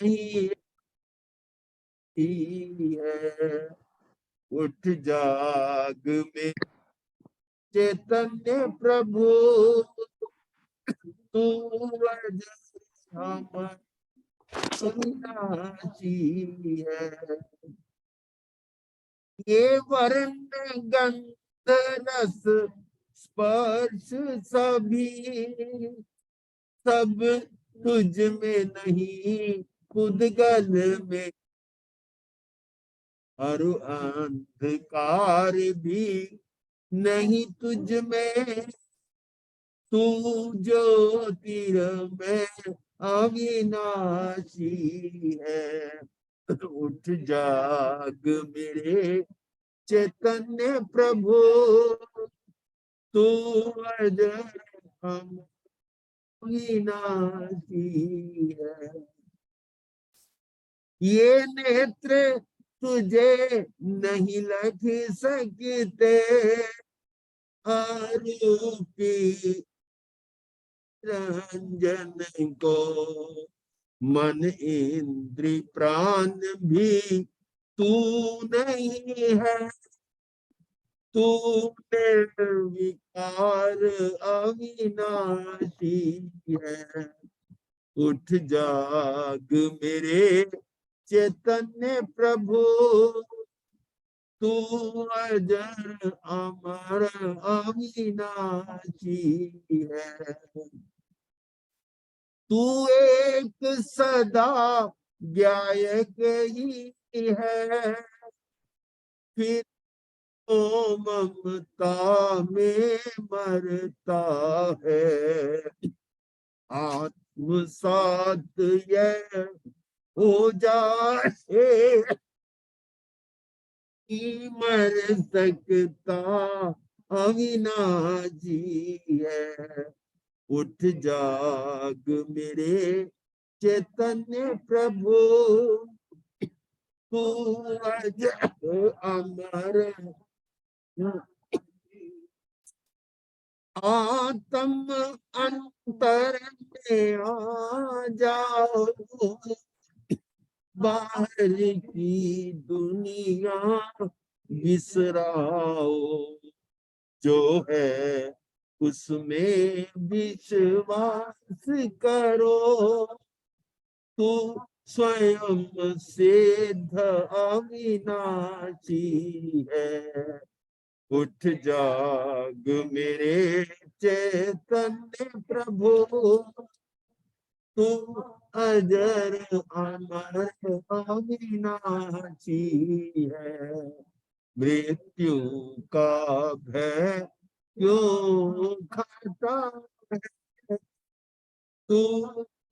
नहीं है। उठ जाग में चैतन्य प्रभु, तू हम अविनाशी है। ये वर्ण गंध रस स्पर्श सभी सब तुझ में नहीं, पुद्गल में हर अंधकार भी नहीं तुझ में, तू ज्योतिर्मय अविनाशी है। उठ जाग मेरे चैतन्य प्रभु, तू अजर हम अविनाशी है। ये नेत्र तुझे नहीं लग सकते, आरोपी रंजन को मन इंद्री प्राण भी तू नहीं है। तू निर्विकार अविनाशी है। उठ जाग मेरे चैतन्य प्रभु, तू अजर अमर अविनाशी है। तू एक सदा गायक ही है, फिर तो ममता में मरता है। आत्म साथ यह हो जाए, मर सकता अविनाशी है। उठ जाग मेरे चैतन्य प्रभु, तू अजर अमर आत्म अंतर में आ जाओ, बाहर की दुनिया बिसराओ, जो है उसमें विश्वास करो, तू स्वयं सिद्ध अविनाशी है। उठ जाग मेरे चैतन्य प्रभु, तू अजर अमर अविनाशी है। मृत्यु का भय क्यों खाता है, तू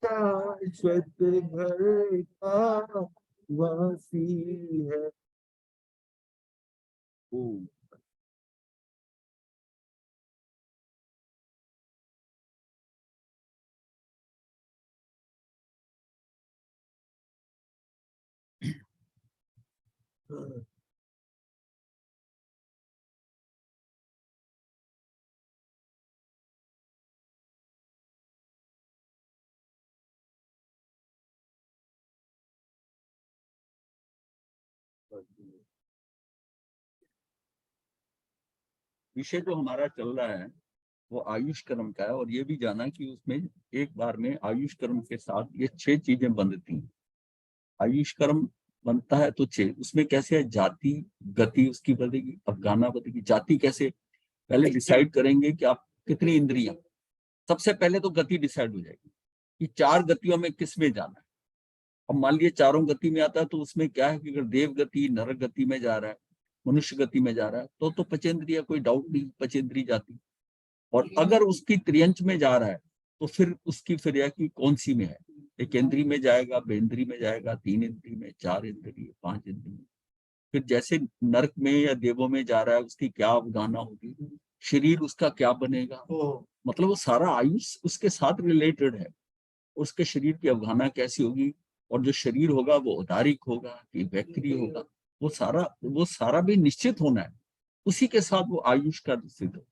शाश्वत घर का वासी है। विषय जो हमारा चल रहा है वो आयुष कर्म का है, और ये भी जाना कि उसमें एक बार में आयुष कर्म के साथ ये 6 चीजें बंधती हैं। आयुष कर्म बनता है तो 6, उसमें कैसे है, जाति गति उसकी बदलेगी, अफगाना बदलेगी। जाति कैसे, पहले डिसाइड करेंगे कि आप कितनी इंद्रियां, सबसे पहले तो गति डिसाइड हो जाएगी कि 4 गतियों में किस में जाना है। अब मान लीजिए चारों गति में आता है तो उसमें क्या है कि अगर देव गति नरक गति में जा रहा है, मनुष्य गति में जा रहा है तो पचेंद्रिय, कोई डाउट नहीं, पचेंद्री जाती। और अगर उसकी त्रियंच में जा रहा है तो फिर उसकी फिर यह कि कौन सी में है, एक इंद्री में जाएगा, बेंद्री में जाएगा, 3 इंद्री में, 4 इंद्री, 5 इंद्री। फिर जैसे नरक में या देवों में जा रहा है उसकी क्या अवगाना होगी, शरीर उसका क्या बनेगा, मतलब वो सारा आयुष उसके साथ रिलेटेड है। उसके शरीर की अवगाना कैसी होगी, और जो शरीर होगा वो औदारिक होगा कि वैक्री होगा, वो सारा भी निश्चित होना है। उसी के साथ वो आयुष का सिद्ध हो।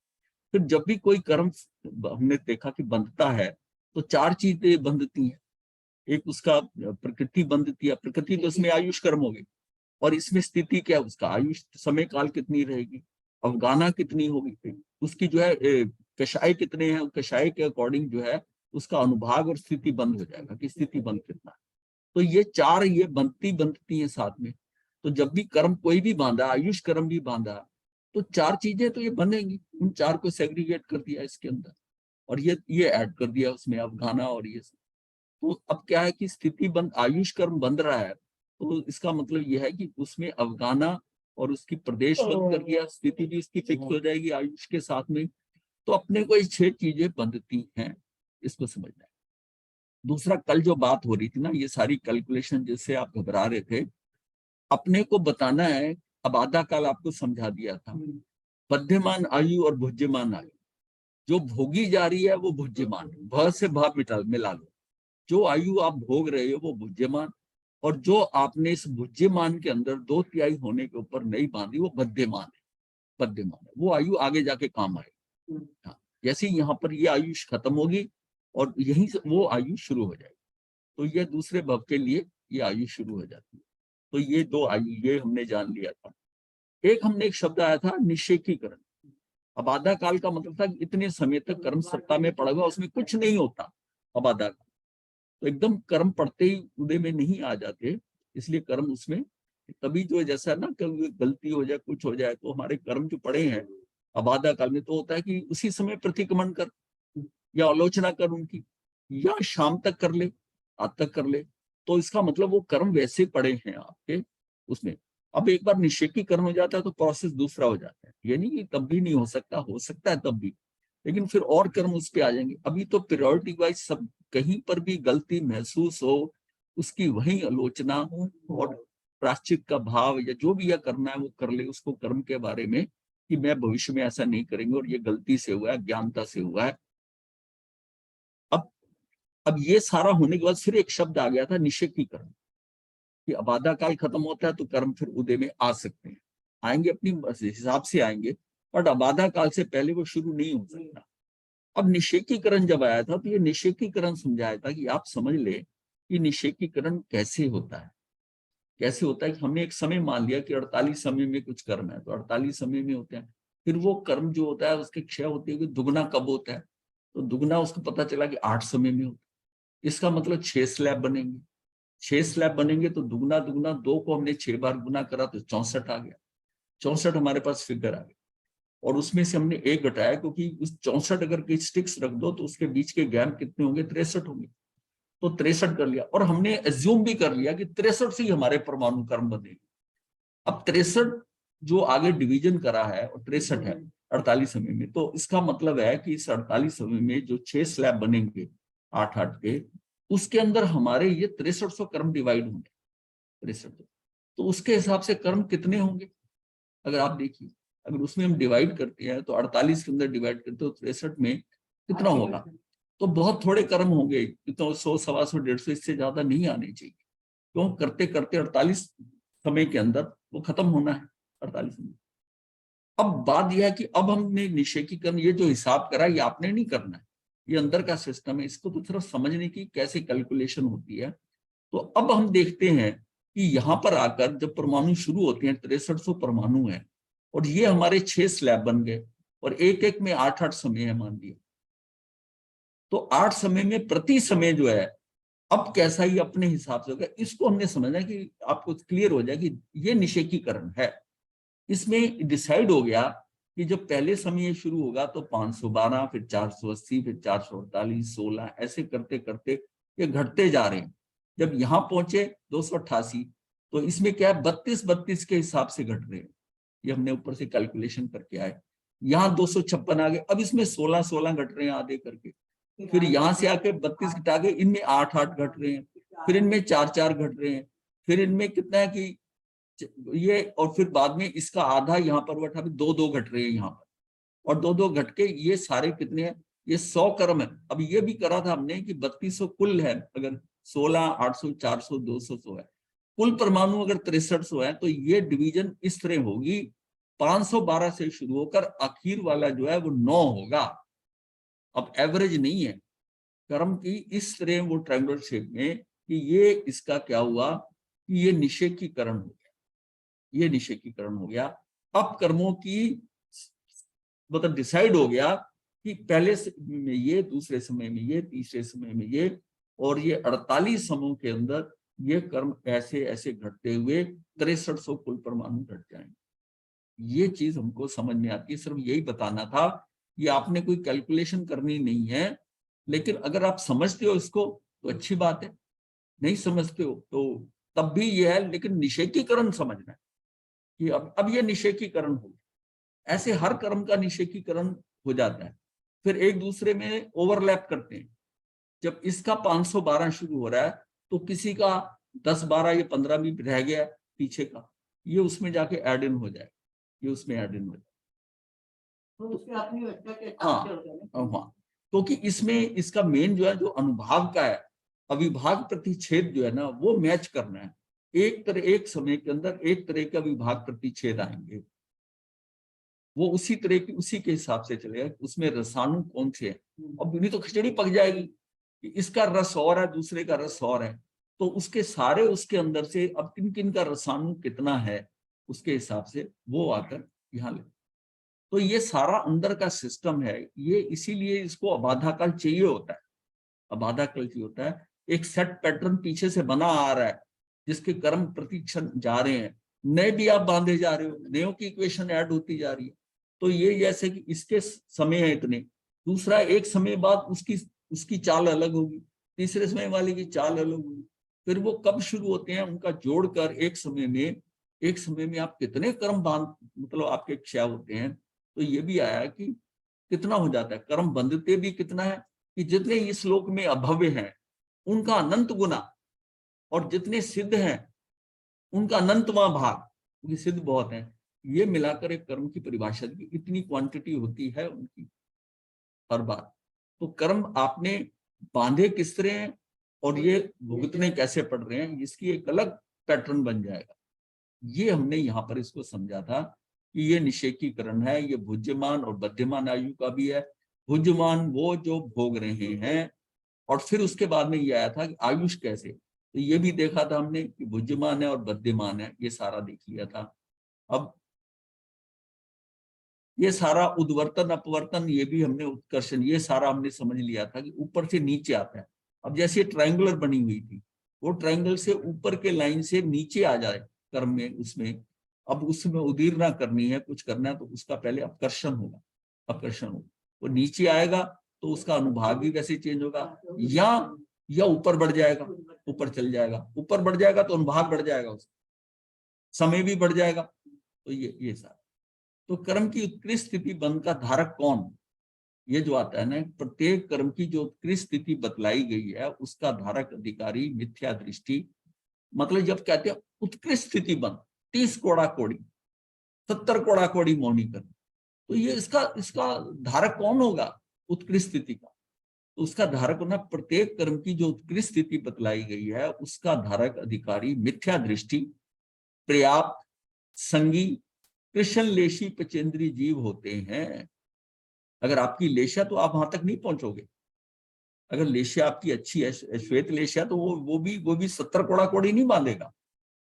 फिर जब भी कोई कर्म हमने देखा कि बंधता है तो 4 चीजें बंधती हैं। एक उसका प्रकृति बंधती है, प्रकृति तो उसमें आयुष कर्म होगी, और इसमें स्थिति क्या है, उसका आयुष समय काल कितनी रहेगी, अवगाना कितनी होगी, उसकी जो है कषाय कितने हैं, कषाय के अकॉर्डिंग जो है उसका अनुभाग और स्थिति बंद हो जाएगा कि स्थिति बंद कितना है। तो ये चार ये बंधती है साथ में। तो जब भी कर्म कोई भी बांधा, आयुष कर्म भी बांधा, तो चार चीजें तो ये बनेंगी। उन चार को सेग्रीगेट कर दिया इसके अंदर, और ये ऐड कर दिया उसमें अवगाना और ये सब। तो अब क्या है कि स्थिति बंद, आयुष कर्म बंध रहा है, तो इसका मतलब यह है कि उसमें अवगाना और उसकी प्रदेश बंद कर दिया, स्थिति भी इसकी फिक्स हो जाएगी आयुष के साथ में। तो अपने को ये 6 चीजें बंधती हैं, इसको समझना है। दूसरा, कल जो बात हो रही थी ना, ये सारी कैलकुलेशन जिससे आप घबरा रहे थे, अपने को बताना है। अब आधा काल आपको समझा दिया था, बध्यमान आयु और भुज्यमान आयु। जो भोगी जा रही है वो भुज्यमान, भ से भ मिला लो। जो आयु आप भोग रहे हो वो भुज्यमान, और जो आपने इस भुज्यमान के अंदर 2/3 होने के ऊपर नहीं बांधी वो बध्यमान है। बध्यमान है, वो आयु आगे जाके काम आएगी। हाँ, जैसे यहाँ पर ये आयुष खत्म होगी और यहीं से वो आयु शुरू हो जाएगी, तो ये दूसरे भव के लिए ये आयु शुरू हो जाती है। तो ये 2 आयु ये हमने जान लिया था। हमने एक शब्द आया था निषेकीकरण। अब आधा काल का मतलब था कि इतने समय तक कर्म सत्ता में पड़ा हुआ, उसमें कुछ नहीं होता। अब आधा काल तो एकदम कर्म पड़ते ही उदय में नहीं आ जाते, इसलिए कर्म उसमें तभी जो जैसा ना कभी गलती हो जाए, कुछ हो जाए, तो हमारे कर्म जो पड़े हैं अब आधा काल में, तो होता है कि उसी समय प्रतिक्रमण कर या आलोचना कर उनकी, या शाम तक कर ले, आज तक कर ले, तो इसका मतलब वो कर्म वैसे पड़े हैं आपके उसमें। अब एक बार निषेकीकरण हो जाता है तो प्रोसेस दूसरा हो जाता है। ये नहीं कि तब भी नहीं हो सकता है तब भी, लेकिन फिर और कर्म उस पर आ जाएंगे। अभी तो प्रायोरिटी वाइज सब, कहीं पर भी गलती महसूस हो उसकी वही आलोचना और प्राश्चित का भाव, या जो भी यह करना है वो कर ले उसको कर्म के बारे में, कि मैं भविष्य में ऐसा नहीं करेंगे और ये गलती से हुआ है, ज्ञानता से हुआ है। अब ये सारा होने के बाद फिर एक शब्द आ गया था निषेकीकरण, कि अब आधा काल खत्म होता है तो कर्म फिर उदय में आ सकते हैं, आएंगे अपनी हिसाब से आएंगे, बट अब आधा काल से पहले वो शुरू नहीं हो सकता। अब निषेकीकरण जब आया था तो ये निषेकीकरण समझाया था कि आप समझ ले कि निषेकीकरण कैसे होता है। कैसे होता है कि हमने एक समय मान लिया कि 48 समय में कुछ कर्म है, तो 48 समय में होते हैं। फिर वो कर्म जो होता है उसके क्षय होती है, दुगना कब होता है, तो दुगना उसको पता चला कि 8 समय में होता है। इसका मतलब 6 स्लैब बनेंगे। 6 स्लैब बनेंगे तो दुगना दुगना 2 को हमने 6 बार गुना करा तो 64 आ गया। 64 हमारे पास फिगर आ गया, और उसमें से हमने 1 घटाया, क्योंकि उस 64 अगर के स्टिक्स रख दो तो उसके बीच के गैप कितने होंगे, 63 होंगे। तो 63 कर लिया, और हमने एज्यूम भी कर लिया कि 63 से ही हमारे परमाणु कर्म बनेंगे। अब 63 जो आगे डिवीजन करा है और 63 है 48 समय में, तो इसका मतलब है कि इस 48 समय में जो 6 स्लैब बनेंगे 8-8 के, उसके अंदर हमारे ये 6300 कर्म डिवाइड होंगे। 63, तो उसके हिसाब से कर्म कितने होंगे अगर आप देखिए, अगर उसमें हम डिवाइड करते हैं तो 48 के अंदर डिवाइड करते तो 63 में कितना होगा, तो बहुत थोड़े कर्म होंगे, तो 100, 125, 150, इससे ज्यादा नहीं आने चाहिए। क्यों, करते करते 48 समय के अंदर वो खत्म होना है 48 में। अब बात यह है कि अब हमने निषेकीकरण, ये जो हिसाब करा ये आपने नहीं करना है, ये अंदर का सिस्टम है, इसको तो सिर्फ समझने की कैसे कैलकुलेशन होती है। तो अब हम देखते हैं कि यहाँ पर आकर जब परमाणु शुरू होते हैं, 6300 परमाणु है, और ये हमारे 6 स्लैब बन गए, और एक एक में 8-8 समय है मान लिया, तो 8 समय में प्रति समय जो है अब कैसा ही अपने हिसाब से होगा, इसको हमने समझना कि आपको क्लियर हो जाए कि ये निषेकीकरण है। इसमें डिसाइड हो गया कि जब पहले समय शुरू होगा तो 512, फिर 480, फिर 448, 16, ऐसे करते करते ये घटते जा रहे हैं। जब यहाँ पहुंचे 288, तो इसमें क्या है, 32-32 के हिसाब से घट रहे हैं। ये हमने ऊपर से कैलकुलेशन करके आए। यहाँ 256 आ गए, अब इसमें 16-16 घट रहे हैं आधे करके। फिर यहाँ से आके 32 घटा के इनमें 8-8 घट रहे हैं, फिर इनमें 4-4 घट रहे हैं, फिर इनमें कितना है कि ये, और फिर बाद में इसका आधा यहाँ पर बैठा, 2-2 घट रहे हैं यहाँ पर, और 2-2 घट के ये सारे कितने हैं, ये 100 कर्म है। अब ये भी करा था हमने कि 3200 कुल है, अगर 16, 800, 400, 200, 100 है, कुल परमाणु अगर 6300 है, तो ये डिवीजन इस तरह होगी, 512 से शुरू होकर आखिर वाला जो है वो 9 होगा। अब एवरेज नहीं है कर्म की, इस तरह वो ट्रायंगुलर शेप में कि ये इसका क्या हुआ कि ये निषेकीकरण हो गया, ये निषेकीकरण हो गया। अब कर्मों की मतलब डिसाइड हो गया कि पहले में ये, दूसरे समय में ये, तीसरे समय में ये, और ये 48 समयों के अंदर ये कर्म ऐसे ऐसे घटते हुए 6300 कुल परमाणु घट जाएंगे। ये चीज हमको समझ में आती है। सिर्फ यही बताना था कि आपने कोई कैलकुलेशन करनी नहीं है, लेकिन अगर आप समझते हो इसको तो अच्छी बात है, नहीं समझते हो तो तब भी ये है। लेकिन निषेकीकरण समझना है कि अब ये निषेकीकरण हो, ऐसे हर कर्म का निषेकीकरण हो जाता है, फिर एक दूसरे में ओवरलैप करते हैं। जब इसका 512 शुरू हो रहा है तो किसी का 10, 12 या 15 भी रह गया पीछे का, ये उसमें जाके ऐड इन हो जाए, ये उसमें ऐड इन हो जाए। तो उसकी अपनी व्यवस्था के हाँ हिसाब से होता है ना। हाँ, क्योंकि इसमें इसका मेन जो है जो अनुभाग का है, अविभाग प्रतिच्छेद जो है ना वो मैच करना है। एक समय के अंदर एक तरह का विभाग प्रतिच्छेद आएंगे, वो उसी तरह की उसी के हिसाब से चलेगा, उसमें रसाणु कौन से हैं। अब नहीं तो खिचड़ी पक जाएगी, इसका रस और है, दूसरे का रस और है, तो उसके सारे उसके अंदर से अब किन किन का रसाणु कितना है उसके हिसाब से वो आकर यहाँ ले। तो ये सारा अंदर का सिस्टम है, ये इसीलिए इसको अबाधा काल चाहिए होता है। अबाधा काल चाहिए होता है, एक सेट पैटर्न पीछे से बना आ रहा है जिसके कर्म प्रतिक्षण जा रहे हैं, नए भी आप बांधे जा रहे हो, नयों की इक्वेशन ऐड होती जा रही है। तो ये जैसे कि इसके समय है इतने, दूसरा एक समय बाद उसकी चाल अलग होगी, तीसरे समय वाले की चाल अलग होगी, फिर वो कब शुरू होते हैं उनका जोड़कर एक समय में आप कितने कर्म बांध मतलब आपके क्षय होते हैं। तो ये भी आया कि कितना हो जाता है, कर्म बंधते भी कितना है कि जितने इस श्लोक में अभव्य हैं उनका अनंत गुना, और जितने सिद्ध हैं उनका अनंतवां भाग, क्योंकि सिद्ध बहुत हैं। ये मिलाकर एक कर्म की परिभाषा की इतनी क्वांटिटी होती है उनकी हर बार। तो कर्म आपने बांधे किस तरह हैं और ये भुगतने कैसे पड़ रहे हैं, इसकी एक अलग पैटर्न बन जाएगा। ये हमने यहाँ पर इसको समझा था कि ये निषेकीकरण है, ये भुज्यमान और बध्यमान आयु का भी है। भुज्यमान वो जो भोग रहे हैं, और फिर उसके बाद में ये आया था कि आयुष कैसे, तो ये भी देखा था हमने कि भुज्यमान है और बध्यमान है, ये सारा देख लिया था। अब ये सारा उद्वर्तन अपवर्तन, ये भी हमने उत्कर्षण, ये सारा हमने समझ लिया था कि ऊपर से नीचे आता है। अब जैसे ट्रायंगुलर बनी हुई थी, वो ट्रायंगल से ऊपर के लाइन से नीचे आ जाए कर्म में, उसमें अब उसमें उदीरना करनी है, कुछ करना है, तो उसका पहले अपकर्षण होगा, अपकर्षण होगा, वो नीचे आएगा तो उसका अनुभाग भी वैसे चेंज होगा, या ऊपर बढ़ जाएगा, ऊपर चल जाएगा, ऊपर बढ़ जाएगा तो अनुभाग बढ़ जाएगा, उसका समय भी बढ़ जाएगा। तो ये सारा, तो कर्म की उत्कृष्ट स्थिति बंध का धारक कौन, ये जो आता है ना, प्रत्येक कर्म की जो उत्कृष्ट स्थिति बतलाई गई है उसका धारक अधिकारी मिथ्या दृष्टि। मतलब जब कहते हैं उत्कृष्ट स्थिति बंध, 30 कोड़ा कोड़ी, 70 कोड़ा कोड़ी मौनी कर्म, तो ये इसका धारक कौन होगा उत्कृष्ट स्थिति का, तो उसका धारक होना प्रत्येक कर्म की जो उत्कृष्ट स्थिति बतलाई गई है उसका धारक अधिकारी मिथ्या दृष्टि, पर्याप्त, संगी, कृष्ण लेशी पचेंद्री जीव होते हैं। अगर आपकी लेशा तो आप वहां तक नहीं पहुंचोगे। अगर लेशा आपकी अच्छी है, श्वेत लेशा, तो वो भी 70 कोड़ा कोड़ी नहीं बांधेगा।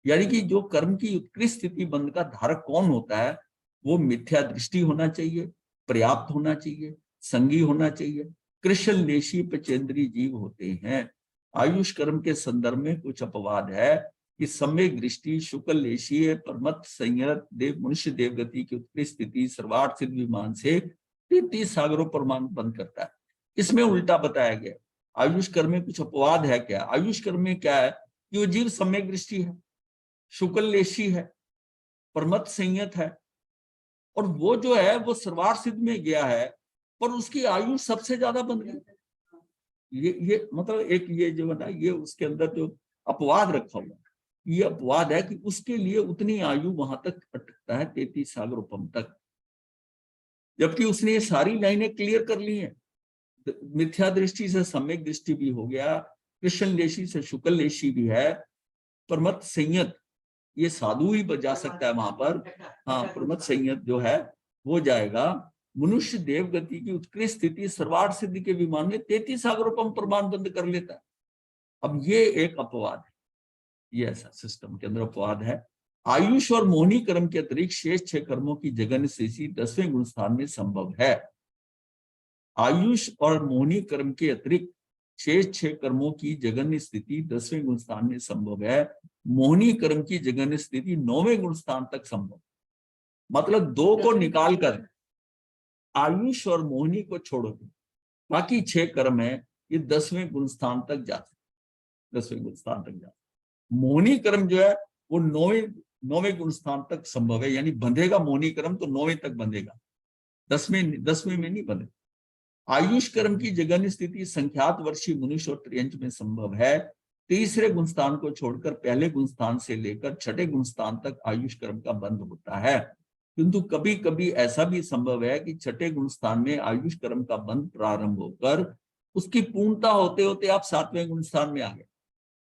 यानी कि जो कर्म की उत्कृष्ट स्थिति बंध का धारक कौन होता है, वो मिथ्या दृष्टि होना चाहिए, पर्याप्त होना चाहिए, संगी होना चाहिए, कृष्ण लेशी पचेंद्री जीव होते हैं। आयुष कर्म के संदर्भ में कुछ अपवाद है कि सम्यक दृष्टि, शुक्ल लेशीय, परमत संयत देव मनुष्य देवगति की उत्कृष्ट स्थिति सर्वार्थ सिद्ध विमान से 30 सागरों परमाणु बंद करता है। इसमें उल्टा बताया गया। आयुष कर्म में कुछ अपवाद है क्या, आयुष कर्म में क्या है कि वो जीव सम्यक दृष्टि है, शुक्ल लेशी है, परमत संयत है, और वो जो है वो सर्वार्थ सिद्ध में गया है, पर उसकी आयु सबसे ज्यादा बन गई। ये मतलब एक ये जो है ना, ये उसके अंदर जो अपवाद रखा हुआ, ये अपवाद है कि उसके लिए उतनी आयु वहां तक अटकता है 33 साल रूपम तक, जबकि उसने ये सारी लाइनें क्लियर कर ली हैं। मिथ्या दृष्टि से सम्यक दृष्टि भी हो गया, कृष्ण लेशी से शुक्ल लेशी भी है, परमत संयत ये साधु ही जा सकता है वहां पर, हाँ परमत संयत जो है वो जाएगा। मनुष्य देव गति की उत्कृष्ट स्थिति सर्वार्थ सिद्धि के विमान में 33 सागरोपम प्रमाण बंद कर लेता है। अब ये एक अपवाद है, ये ऐसा सिस्टम के अंदर अपवाद है। आयुष और मोहिनी कर्म के अतिरिक्त शेष 6 कर्मों की जगन स्थिति 10वें गुण स्थान में संभव है। आयुष और मोहिनी कर्म के अतिरिक्त शेष 6 कर्मों की जगन्य स्थिति 10वें गुण स्थान में संभव है। मोहिनी कर्म की जगन्य स्थिति 9वें गुण स्थान तक संभव। मतलब 2 को निकाल कर आयुष और मोहिनी को छोड़ो, बाकी 6 कर्म है ये 10वें गुण स्थान तक जाते, 10वें गुण स्थान तक जाते। मोहिनी कर्म जो है वो 9वें गुण स्थान तक संभव है, यानी बंधेगा मोहिनी कर्म तो 9वें तक बंधेगा, 10वें में नहीं बंधेगा। आयुष कर्म की जगन्य स्थिति संख्यात वर्षीय मनुष्य और त्रियंच में संभव है। तीसरे गुण स्थान को छोड़कर पहले गुण स्थान से लेकर छठे गुण स्थान तक आयुष कर्म का बंध होता है, किंतु कभी कभी ऐसा भी संभव है कि छठे गुण स्थान में आयुष कर्म का बंध प्रारंभ होकर उसकी पूर्णता होते होते आप 7वें गुण स्थान में आ गए,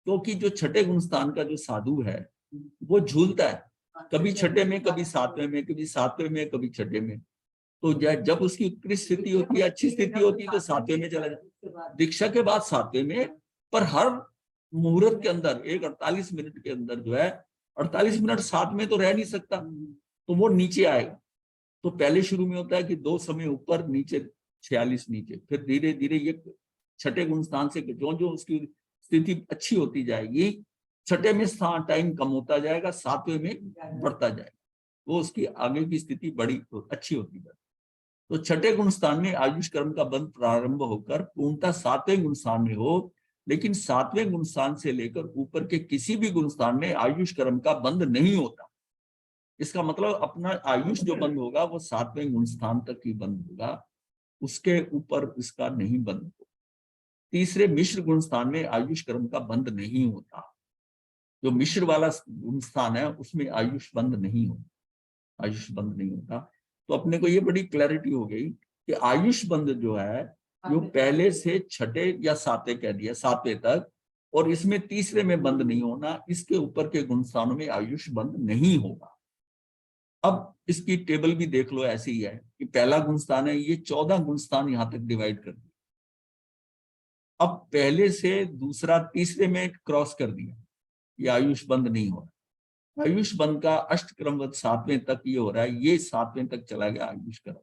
क्योंकि जो छठे गुण स्थान का जो साधु है वो झूलता है, कभी छठे में, कभी 7वें में, कभी 7वें में, कभी छठे में। तो जब उसकी उत्कृष्ट स्थिति होती है, अच्छी स्थिति होती है, तो 7वें में चला जाता है, दीक्षा के बाद 7वें में। पर हर मुहूर्त के अंदर एक 48 मिनट के अंदर जो है 48 मिनट 7 में तो रह नहीं सकता, तो वो नीचे आएगा। तो पहले शुरू में होता है कि 2 समय ऊपर, नीचे 46 नीचे, फिर धीरे धीरे ये छठे गुण स्थान से जो जो उसकी स्थिति अच्छी होती जाएगी, छठे में स्थान टाइम कम होता जाएगा, 7वें में बढ़ता जाएगा, वो उसकी आगे की स्थिति बड़ी अच्छी होती जाएगी। तो छठे गुण स्थान में आयुष कर्म का बंध प्रारंभ होकर पूर्णतः 7वें गुण स्थान में हो, लेकिन 7वें गुण स्थान से लेकर ऊपर के किसी भी गुण स्थान में आयुष कर्म का बंध नहीं होता। इसका मतलब अपना आयुष जो बंद होगा वो 7वें गुण स्थान तक ही बंद होगा, उसके ऊपर इसका नहीं बंद होगा। तीसरे मिश्र गुण स्थान में आयुष कर्म का बंध नहीं होता। जो मिश्र वाला गुण स्थान है उसमें आयुष बंद नहीं होता, आयुष बंद नहीं होता। तो अपने को ये बड़ी क्लैरिटी हो गई कि आयुष बंद जो है जो पहले से छठे या 7वें कह दिया 7वें तक, और इसमें तीसरे में बंद नहीं होना, इसके ऊपर के गुण स्थानों में आयुष बंद नहीं होगा। अब इसकी टेबल भी देख लो, ऐसी ही है कि पहला गुण स्थान है, ये 14 गुण स्थान यहां तक डिवाइड कर दिया। अब पहले से दूसरा तीसरे में क्रॉस कर दिया, ये आयुष बंद नहीं हो रहा। आयुष बंद का अष्टक्रमवत 7वें तक ये हो रहा है, ये 7वें तक चला गया आयुष कर्म।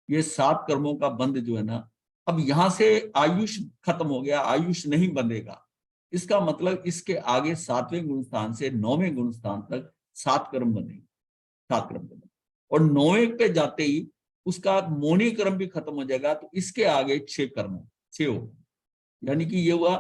ये 7 कर्मों का बंद जो है ना, अब यहां से आयुष खत्म हो गया, आयुष नहीं बंधेगा। इसका मतलब इसके आगे 7वें गुण स्थान से 9वें गुण स्थान तक 7 कर्म बनेंगे, 7 कर्म बनेंगे, और 9वें पे जाते ही उसका मोहिनी कर्म भी खत्म हो जाएगा, तो इसके आगे 6 कर्म, 6 हो, यानी कि ये हुआ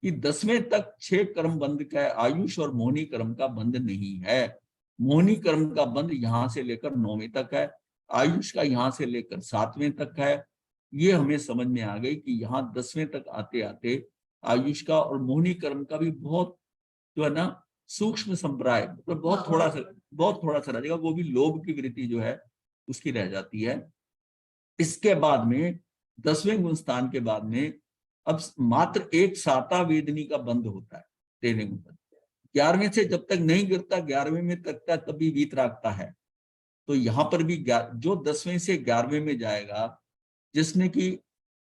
कि 10वें तक 6 कर्म बंद का है, आयुष और मोहिनी कर्म का बंद नहीं है। मोहिनी कर्म का बंद यहां से लेकर 9वें तक है, आयुष का यहां से लेकर 7वें तक है। ये हमें समझ में आ गई कि यहाँ 10वें तक आते आते आयुष का और मोहिनी कर्म का भी बहुत जो है ना सूक्ष्म संप्राय, मतलब बहुत थोड़ा सा रह जाएगा, वो भी लोभ की वृत्ति जो है उसकी रह जाती है। इसके बाद में 10वें गुण स्थान के बाद में अब मात्र एक साता वेदनी का बंद होता है, 13वें गुण। 11वें से जब तक नहीं गिरता 11वें में तकता तभी वीतरागता है। तो यहाँ पर भी जो 10वें से 11वें में जाएगा, जिसने कि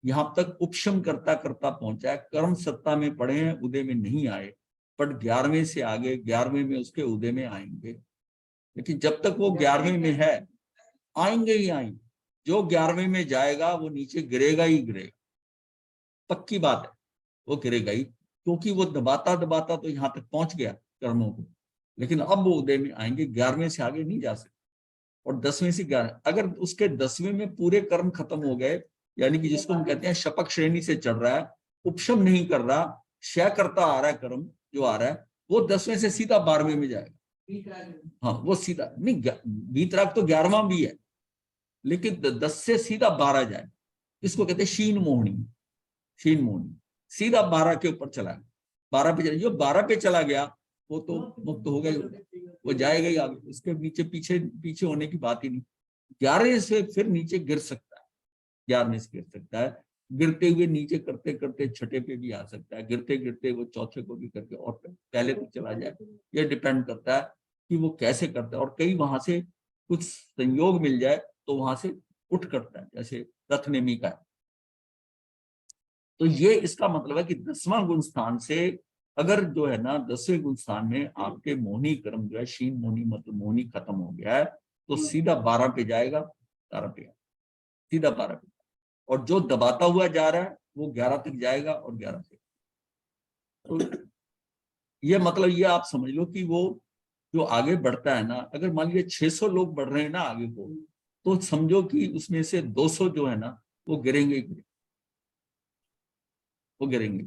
यहाँ तक उपशम करता करता पहुंचा है, कर्म सत्ता में पड़े हैं, उदय में नहीं आए, पर 11वें से आगे 11वें में उसके उदय में आएंगे। लेकिन जब तक वो 11वें में है आएंगे ही आएंगे। जो 11वें में जाएगा वो नीचे गिरेगा ही गिरेगा, पक्की बात है, वो गिरेगा ही, क्योंकि वो दबाता दबाता तो यहाँ तक पहुंच गया कर्मों को। लेकिन अब वो उदय में आएंगे, 11वें से आगे नहीं जा सकते। और 10वें से 11, अगर उसके 10वें में पूरे कर्म खत्म हो गए, यानी कि जिसको हम कहते हैं शपक श्रेणी से चढ़ रहा है, उपशम नहीं कर रहा, क्षय करता आ रहा है कर्म जो आ रहा है, वो 10वें से सीधा 12वें में जाएगा। हाँ, वो सीधा नहीं, वीतराग तो 11वां भी है, लेकिन 10 से सीधा 12 जाए, इसको कहते हैं शीन मोहनी। शीन मोहनी सीधा 12 के ऊपर चला गया, 12 पे चला, जो 12 पे चला गया वो तो मुक्त हो गया, वो जाएगा ही आगे, उसके नीचे पीछे होने की बात ही नहीं। 11 से फिर नीचे गिर सकता है, 11वें से गिर सकता है, गिरते हुए नीचे करते करते छठे पे भी आ सकता है, गिरते गिरते वो चौथे को भी करके और पहले तक चला जाए। ये डिपेंड करता है कि वो कैसे करता है, और कई वहां से कुछ संयोग मिल जाए तो वहां से उठ करता है, जैसे रथ नेमी का है। तो ये इसका मतलब है कि 10वां गुण स्थान से अगर जो है ना 10वें गुण स्थान में आपके मोहनी कर्म जो है शीन मोहनी मतलब मोहनी खत्म हो गया है, तो सीधा 12 पे जाएगा, 12 पे सीधा 12 पे, और जो दबाता हुआ जा रहा है वो 11 तक जाएगा और 11 पे। तो ये मतलब ये आप समझ लो कि वो जो आगे बढ़ता है ना, अगर मान लीजिए 600 लोग बढ़ रहे हैं ना आगे को, तो समझो कि उसमें से 200 जो है ना वो गिरेंगे, वो गिरेंगे।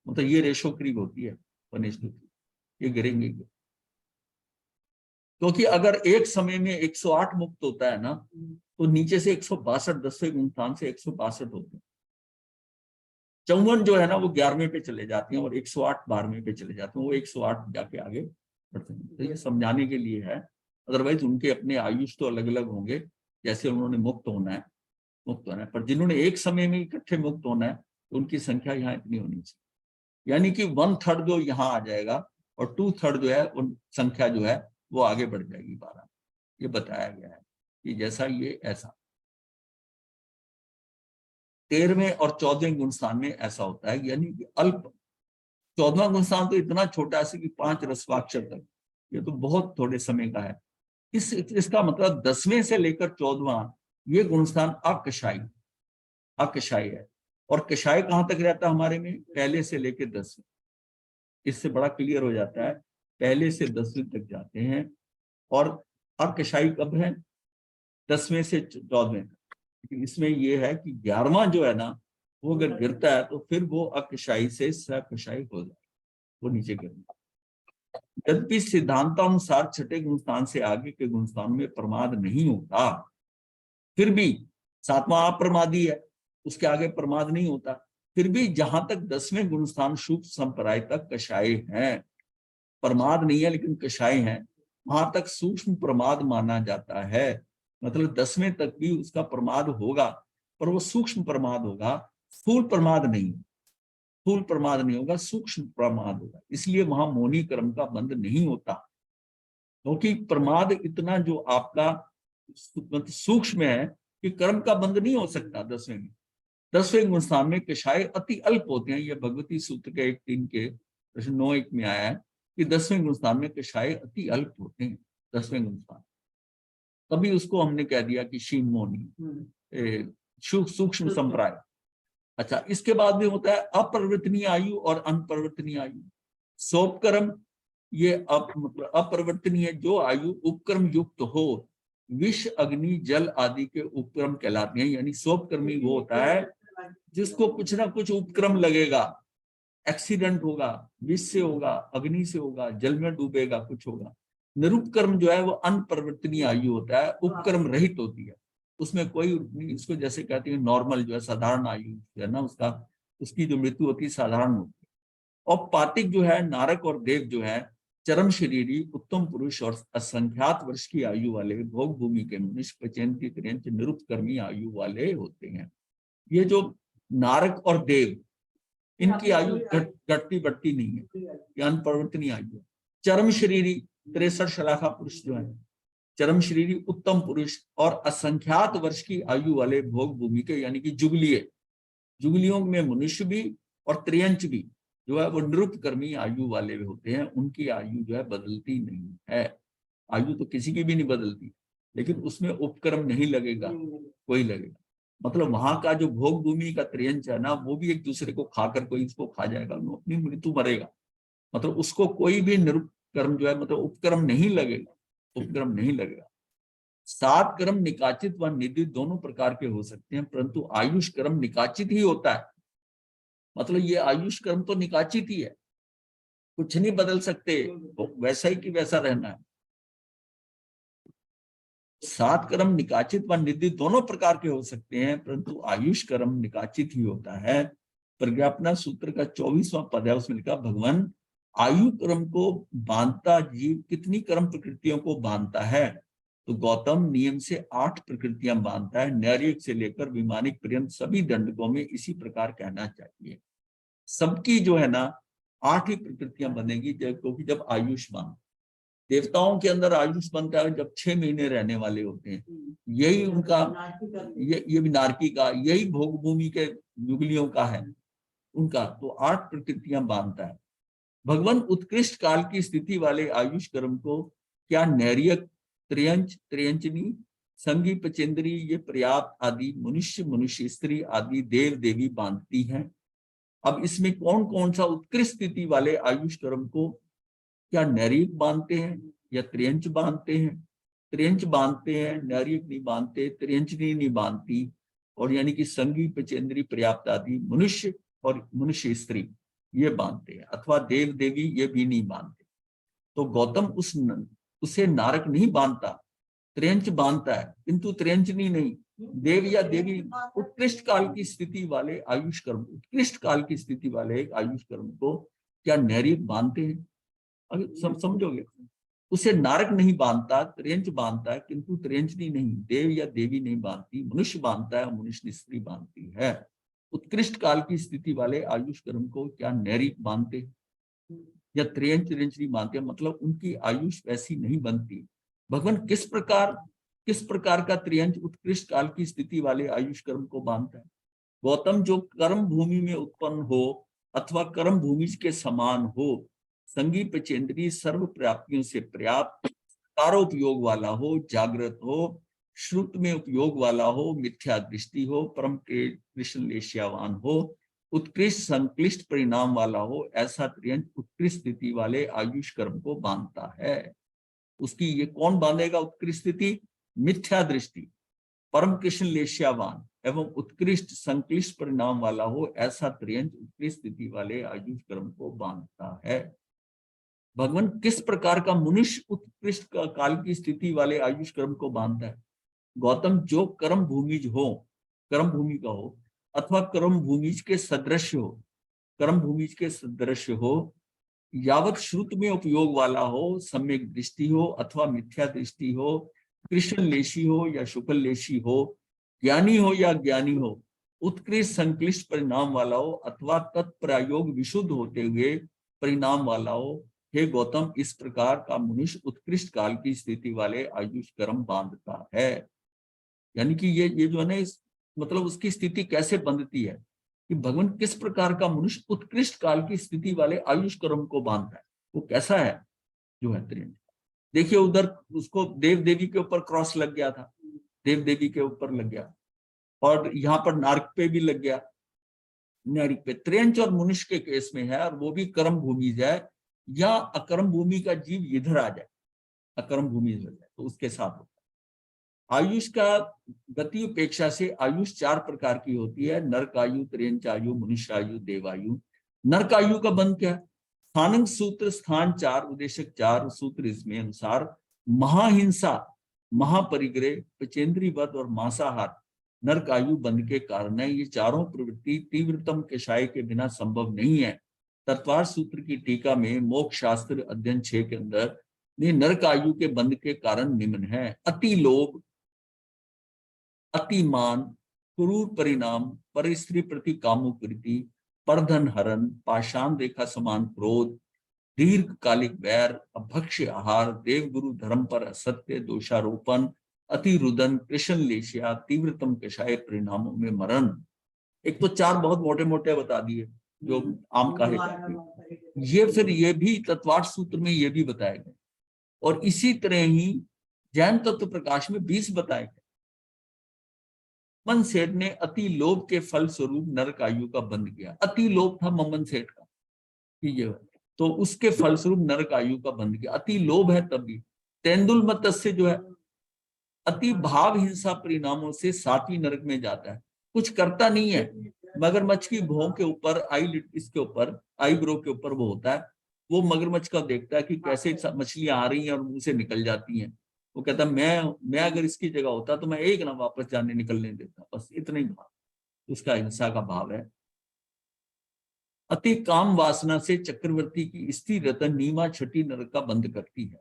मतलब ये रेशो करीब होती है 1:3, ये गिरेंगे। क्योंकि अगर एक समय में 108 मुक्त होता है ना, तो नीचे से 162 10वें गुण स्थान से 162 होते हैं। 54 जो है ना वो 11वें पे चले जाते हैं और 108 12वें पे चले जाते हैं, वो 108 जाके आगे बढ़ते हैं। तो ये समझाने के लिए है, अदरवाइज उनके अपने आयुष तो अलग अलग होंगे, जैसे उन्होंने मुक्त होना है, पर जिन्होंने एक समय में इकट्ठे मुक्त होना है तो उनकी संख्या यहाँ इतनी होनी चाहिए। यानी कि 1/3 जो यहाँ आ जाएगा और 2/3 जो है उन संख्या जो है वो आगे बढ़ जाएगी 12। ये बताया गया है कि जैसा ये ऐसा 13वें और 14वें गुण स्थान में ऐसा होता है, यानी कि अल्प। 14वां गुण स्थान तो इतना छोटा है कि 5 रस्वाक्षर तक, ये तो बहुत थोड़े समय का है। इसका मतलब 10वें से लेकर 14वां ये गुण स्थान अकशाई है। और कषाय कहां तक रहता है हमारे में? पहले से लेकर 10वें। इससे बड़ा क्लियर हो जाता है, पहले से 10वें तक जाते हैं। और अकशाई कब है? 10वें से 14वें तक। इसमें यह है कि 11वां जो है ना वो अगर गिरता है तो फिर वो अकशाई से सकशाई हो जाए, वो नीचे गिरना। यद्यपि सिद्धांतानुसार छठे गुणस्थान से आगे के गुणस्थान में प्रमाद नहीं होता, फिर भी 7वां अप्रमादी है, उसके आगे प्रमाद नहीं होता। फिर भी जहां तक 10वें गुणस्थान शुभ संप्राय तक कषाय है, प्रमाद नहीं है लेकिन कषाय है, वहां तक सूक्ष्म प्रमाद माना जाता है। मतलब 10वें तक भी उसका प्रमाद होगा, पर वो सूक्ष्म प्रमाद होगा, स्थूल प्रमाद नहीं। स्थूल प्रमाद नहीं होगा, सूक्ष्म प्रमाद होगा। इसलिए वहां मौनी कर्म का बंध नहीं होता, क्योंकि प्रमाद इतना जो आपका सूक्ष्म है कि कर्म का बंध नहीं हो सकता 10वें में। 10वें गुणस्थान में कषाय अति अल्प होते हैं। यह भगवती सूत्र के 1:3 के प्रश्न 9:1 में आया है कि 10वें गुणस्थान में कषाय अति अल्प होते हैं। 10वें गुणस्थान तभी उसको हमने कह दिया कि शीन मोनी सूक्ष्म संप्राय। अच्छा, इसके बाद में होता है अपरिवर्तनीय आयु और अनपरिवर्तनीय आयु। सोपकर्म ये मतलब अपरिवर्तनीय जो आयु उपक्रम युक्त हो, विष अग्नि जल आदि के उपक्रम कहलाते हैं। यानी सोपकर्मी वो होता है जिसको कुछ ना कुछ उपक्रम लगेगा, एक्सीडेंट होगा, विष से होगा, अग्नि से होगा, जल में डूबेगा, कुछ होगा। निरुपकर्म जो है वो अनपरिवर्तनीय आयु होता है, उपक्रम रहित होती है, उसमें कोई इसको जैसे कहते हैं नॉर्मल जो है साधारण आयु है ना, उसकी जो मृत्यु होती है साधारण होती है। और पातिक जो है, नारक और देव जो है चरम शरीरी उत्तम पुरुष और असंख्यात वर्ष की आयु वाले भोग भूमि के मनुष्य पचयंती त्रियंच निरुपकर्मी आयु वाले होते हैं। ये जो नारक और देव, इनकी आयु घटती बढ़ती नहीं है, ये अनपरिवर्तनीय आयु है। चरम शरीरी 63 शलाखा पुरुष जो है, चरम शरीरी उत्तम पुरुष और असंख्यात वर्ष की आयु वाले भोग भूमि के, यानी कि जुगलियों में मनुष्य भी और त्रियंच भी जो है वो निरुपकर्मी आयु वाले होते हैं। उनकी आयु जो है बदलती नहीं है। आयु तो किसी की भी नहीं बदलती, लेकिन उसमें उपक्रम नहीं लगेगा, कोई लगेगा। मतलब वहां का जो भोग भूमि का त्रियंच है ना, वो भी एक दूसरे को खाकर कोई इसको खा जाएगा, वो अपनी मृत्यु मरेगा। मतलब उसको कोई भी निरुपकर्म जो है मतलब उपक्रम नहीं लगेगा, उपक्रम नहीं लगेगा। 7 कर्म निकाचित व निधि दोनों प्रकार के हो सकते हैं, परंतु आयुष कर्म निकाचित ही होता है। मतलब ये आयुष कर्म तो निकाचित ही है, कुछ नहीं बदल सकते, तो वैसा ही कि वैसा रहना है। 7 कर्म निकाचित व निधि दोनों प्रकार के हो सकते हैं, परंतु आयुष कर्म निकाचित ही होता है। प्रज्ञापना सूत्र का 24वां पद है, उसमें लिखा भगवान आयु कर्म को बांधता जीव कितनी कर्म प्रकृतियों को बांधता है? तो गौतम नियम से 8 प्रकृतियां बांधता है। नैर्यिक से लेकर विमानिक पर्यंत सभी दंडकों में इसी प्रकार कहना चाहिए। सबकी जो है ना 8 ही प्रकृतियां बनेगी, क्योंकि जब आयुष्मान देवताओं के अंदर आयुष बनता है जब 6 महीने रहने वाले होते हैं, यही उनका ये भी नारकी का, यही भोग भूमि के युगलियों का है उनका। तो 8 प्रकृतियां बांधता है। भगवान उत्कृष्ट काल की स्थिति वाले आयुष कर्म को क्या नैरियक, त्रियंच, त्रियंचनी, संगी, पचेंद्री, ये पर्याप्त आदि, मनुष्य, मनुष्य स्त्री आदि देव देवी बांधती हैं। अब इसमें कौन कौन सा उत्कृष्ट स्थिति वाले आयुष कर्म को क्या नैरिक बांधते हैं या त्रियंच बांधते हैं? त्रियंच बांधते हैं, नैरिक नहीं बांधते, त्रियंचनी नहीं बांधती, और यानी कि संगी, पचेंद्री, पर्याप्त आदि, मनुष्य और मनुष्य स्त्री ये बांधते हैं, अथवा देव देवी ये भी नहीं बांधते। तो गौतम उसे नारक नहीं बांधता, त्रियंच बांधता है, किंतु त्रियंचनी नहीं। देव या देवी उत्कृष्ट काल की स्थिति वाले आयुष कर्म, उत्कृष्ट काल की स्थिति वाले आयुष कर्म को क्या नैरिक बांधते हैं? अभी समझोगे, उसे नारक नहीं बांधता, त्रियंच बांधता है, किंतु त्रियंचनी नहीं, देव या देवी नहीं बांधती, मनुष्य बांधता है, मनुष्य स्त्री बांधती है। उत्कृष्ट काल की स्थिति वाले आयुष कर्म को क्या नैरिक बांधते या त्रियंच त्रियंचनी बांधते? मतलब उनकी आयुष वैसी नहीं बनती। भगवान किस प्रकार का त्रियंच उत्कृष्ट काल की स्थिति वाले आयुष कर्म को बांधता है? गौतम, जो कर्म भूमि में उत्पन्न हो अथवा कर्म भूमि के समान हो, संगी, पचेंद्री, सर्व प्राप्तियों से पर्याप्त, कारोपयोग वाला हो, जागृत हो, श्रुत में उपयोग वाला हो, मिथ्या दृष्टि हो, परम कृष्ण लेशियावान हो, उत्कृष्ट संक्लिष्ट परिणाम वाला हो, ऐसा त्रियंच उत्कृष्ट स्थिति वाले आयुष कर्म को बांधता है। उसकी ये कौन बांधेगा उत्कृष्ट स्थिति? मिथ्या दृष्टि, परम कृष्ण लेशियावान एवं उत्कृष्ट संक्लिष्ट परिणाम वाला हो, ऐसा त्रियंच उत्कृष्ट स्थिति वाले आयुष कर्म को बांधता है। भगवान किस प्रकार का मनुष्य उत्कृष्ट काल की स्थिति वाले आयुष कर्म को बांधता है? गौतम, जो कर्म भूमिज हो, कर्म भूमि का हो अथवा कर्म भूमिज के सदृश हो, कर्म भूमिज के सदृश हो, यावत श्रुत में उपयोग वाला हो, सम्यक दृष्टि हो अथवा मिथ्या दृष्टि हो, कृष्ण लेशी हो या शुक्ल लेशी हो, ज्ञानी हो या ज्ञानी हो, उत्कृष्ट संक्लिष्ट परिणाम वाला हो अथवा तत्प्रयोग विशुद्ध होते हुए परिणाम वाला हो, हे गौतम, इस प्रकार का मनुष्य उत्कृष्ट काल की स्थिति वाले आयुष कर्म बांधता है। यानी कि ये जो है ना, इस मतलब उसकी स्थिति कैसे बंधती है कि भगवान किस प्रकार का मनुष्य उत्कृष्ट काल की स्थिति वाले आयुष कर्म को बांधता है, वो कैसा है जो है त्रियंच। देखिए उधर उसको देव देवी के ऊपर क्रॉस लग गया था, देव देवी के ऊपर लग गया, और यहाँ पर नारक पे भी लग गया, नैरिक पे। त्रियंच और मनुष्य के केस में है, और वो भी कर्म भूमि जाए या अकर्म भूमि का जीव इधर आ जाए, अकर्म भूमि हो जाए तो उसके साथ होता है। आयुष का गति उपेक्षा से आयुष 4 प्रकार की होती है, नरक आयु, त्रियंच आयु, मनुष्य आयु, देवायु। नरक आयु का बंध क्या है? स्थानंग सूत्र, स्थान 4, उद्देशक 4 सूत्र इसमें अनुसार महाहिंसा, महापरिग्रह, पचेंद्री वध और मांसाहार नरक आयु बंध के कारण है। ये चारों प्रवृत्ति तीव्रतम कषाय के बिना संभव नहीं है। तत्वार सूत्र की टीका में मोक्ष शास्त्र अध्ययन 6 के अंदर नरक आयु के बंध के कारण निम्न है: अति लोभ, अतिमान, क्रूर परिणाम, पर स्त्री प्रति कामुप्रीति, परधन हरण, पाषाण रेखा समान क्रोध, दीर्घकालिक वैर, अभक्ष्य आहार, देवगुरु धर्म पर असत्य, दोषारोपण, अति रुदन, कृष्ण लेशिया, तीव्रतम कषाय परिणामों में मरण। एक तो 4 बहुत मोटे मोटे बता दिए जो आम काहे कहते, ये फिर ये भी तत्वार्थ सूत्र में ये भी बताया गया, और इसी तरह ही जैन तत्व प्रकाश में 20 बताए गए। मम्मन सेठ ने अति लोभ के फल स्वरूप नरक आयु का बंध किया। अति लोभ था मम्मन सेठ का, ये तो उसके फलस्वरूप नरक आयु का बंध किया। अति लोभ है तभी। तेंदुल मत्स्य जो है अति भाव हिंसा परिणामों से 7वीं नरक में जाता है, कुछ करता नहीं है। मगरमच्छ की भौं के ऊपर, इसके ऊपर, आईब्रो के ऊपर वो होता है, वो मगरमच्छ का देखता है कि कैसे मछलियां आ रही हैं और मुंह से निकल जाती हैं। वो कहता है मैं अगर इसकी जगह होता तो मैं एक ना वापस जाने निकलने देता, बस इतना ही भाव, उसका हिंसा का भाव है। अति काम वासना से चक्रवर्ती की स्त्री रतन नीमा 6ठी नरक का बंद करती है,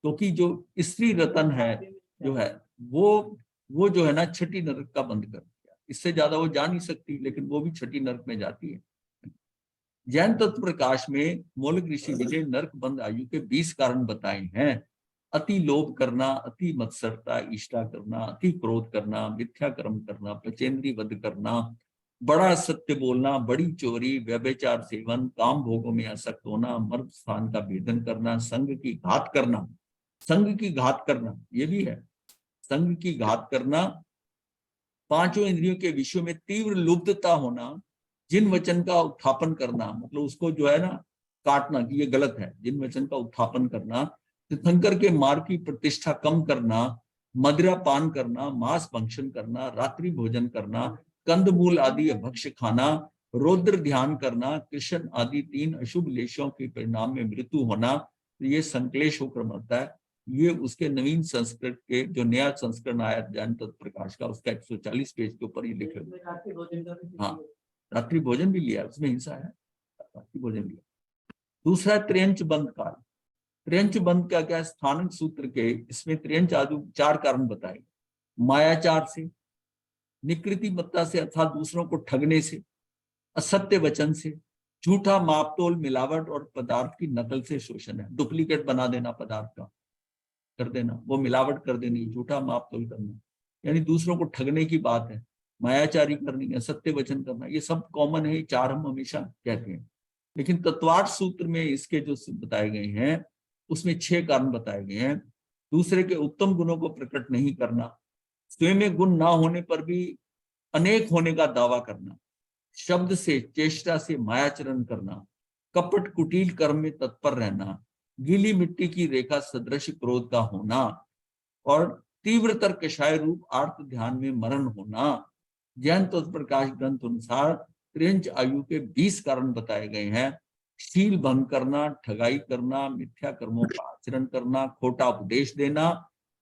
क्योंकि जो स्त्री रतन है जो है वो जो है ना 6ठी नरक का बंद कर दिया। इससे ज्यादा वो जा नहीं सकती, लेकिन वो भी 6ठी नरक में जाती है। जैन तत्व प्रकाश में मौलिक ऋषि विजय नरक बंद आयु के 20 कारण बताए हैं। अति लोभ करना, अति मत्सरता, ईष्टा करना, अति क्रोध करना, मिथ्या कर्म करना, पचेंद्री वध करना, बड़ा सत्य बोलना, बड़ी चोरी, व्यभिचार सेवन, काम भोगों में आसक्त होना, मर्द स्थान का भेदन करना, संग की घात करना। संग की घात करना ये भी है, संग की घात करना, पांचों इंद्रियों के विषयों में तीव्र लुब्धता होना, जिन वचन का उत्थापन करना, मतलब उसको जो है ना काटना कि ये गलत है, जिन वचन का उत्थापन करना, तीर्थंकर के मार्ग की प्रतिष्ठा कम करना, मदिरा पान करना, मांस भक्षण करना, रात्रि भोजन करना, कंदमूल आदि भक्ष्य खाना, रौद्र ध्यान करना, कृष्ण आदि 3 अशुभ लेशों के परिणाम में मृत्यु होना, ये संक्लेश होकर मरता है। ये उसके नवीन संस्कृत के जो नया संस्करण आया ज्ञान तत्व प्रकाश का, उसका 140 पेज के ऊपर ये लिखे हुए। हाँ, रात्रि भोजन भी लिया, उसमें हिंसा है, रात्रि भोजन लिया। दूसरा त्र्यंच बंद काल। त्र्यंच बंद का क्या, स्थानक सूत्र के इसमें त्र्यंच आदि 4 कारण बताए। मायाचार से, निकृति मत्ता से अर्थात दूसरों को ठगने से, असत्य वचन से, झूठा मापतोल मिलावट और पदार्थ की नकल से शोषण है। डुप्लीकेट बना देना पदार्थ का, कर देना, वो मिलावट कर देनी, झूठा मापतोल करना, यानी दूसरों को ठगने की बात है, मायाचारी करनी, असत्य वचन करना, ये सब कॉमन है, 4 हम हमेशा कहते हैं। लेकिन तत्वार्थ सूत्र में इसके जो बताए गए हैं उसमें 6 कारण बताए गए हैं। दूसरे के उत्तम गुणों को प्रकट नहीं करना, स्वयं में गुण ना होने पर भी अनेक होने का दावा करना, शब्द से चेष्टा से मायाचरण करना, कपट कुटिल कर्म में तत्पर रहना, गीली मिट्टी की रेखा सदृश क्रोध का होना, और तीव्रतर कषाय रूप आर्त ध्यान में मरण होना। जैन तत्व प्रकाश ग्रंथ अनुसार त्रिंच आयु के 20 कारण बताए गए हैं। शील भंग करना, ठगाई करना, मिथ्या कर्मों का आचरण करना, खोटा उपदेश देना,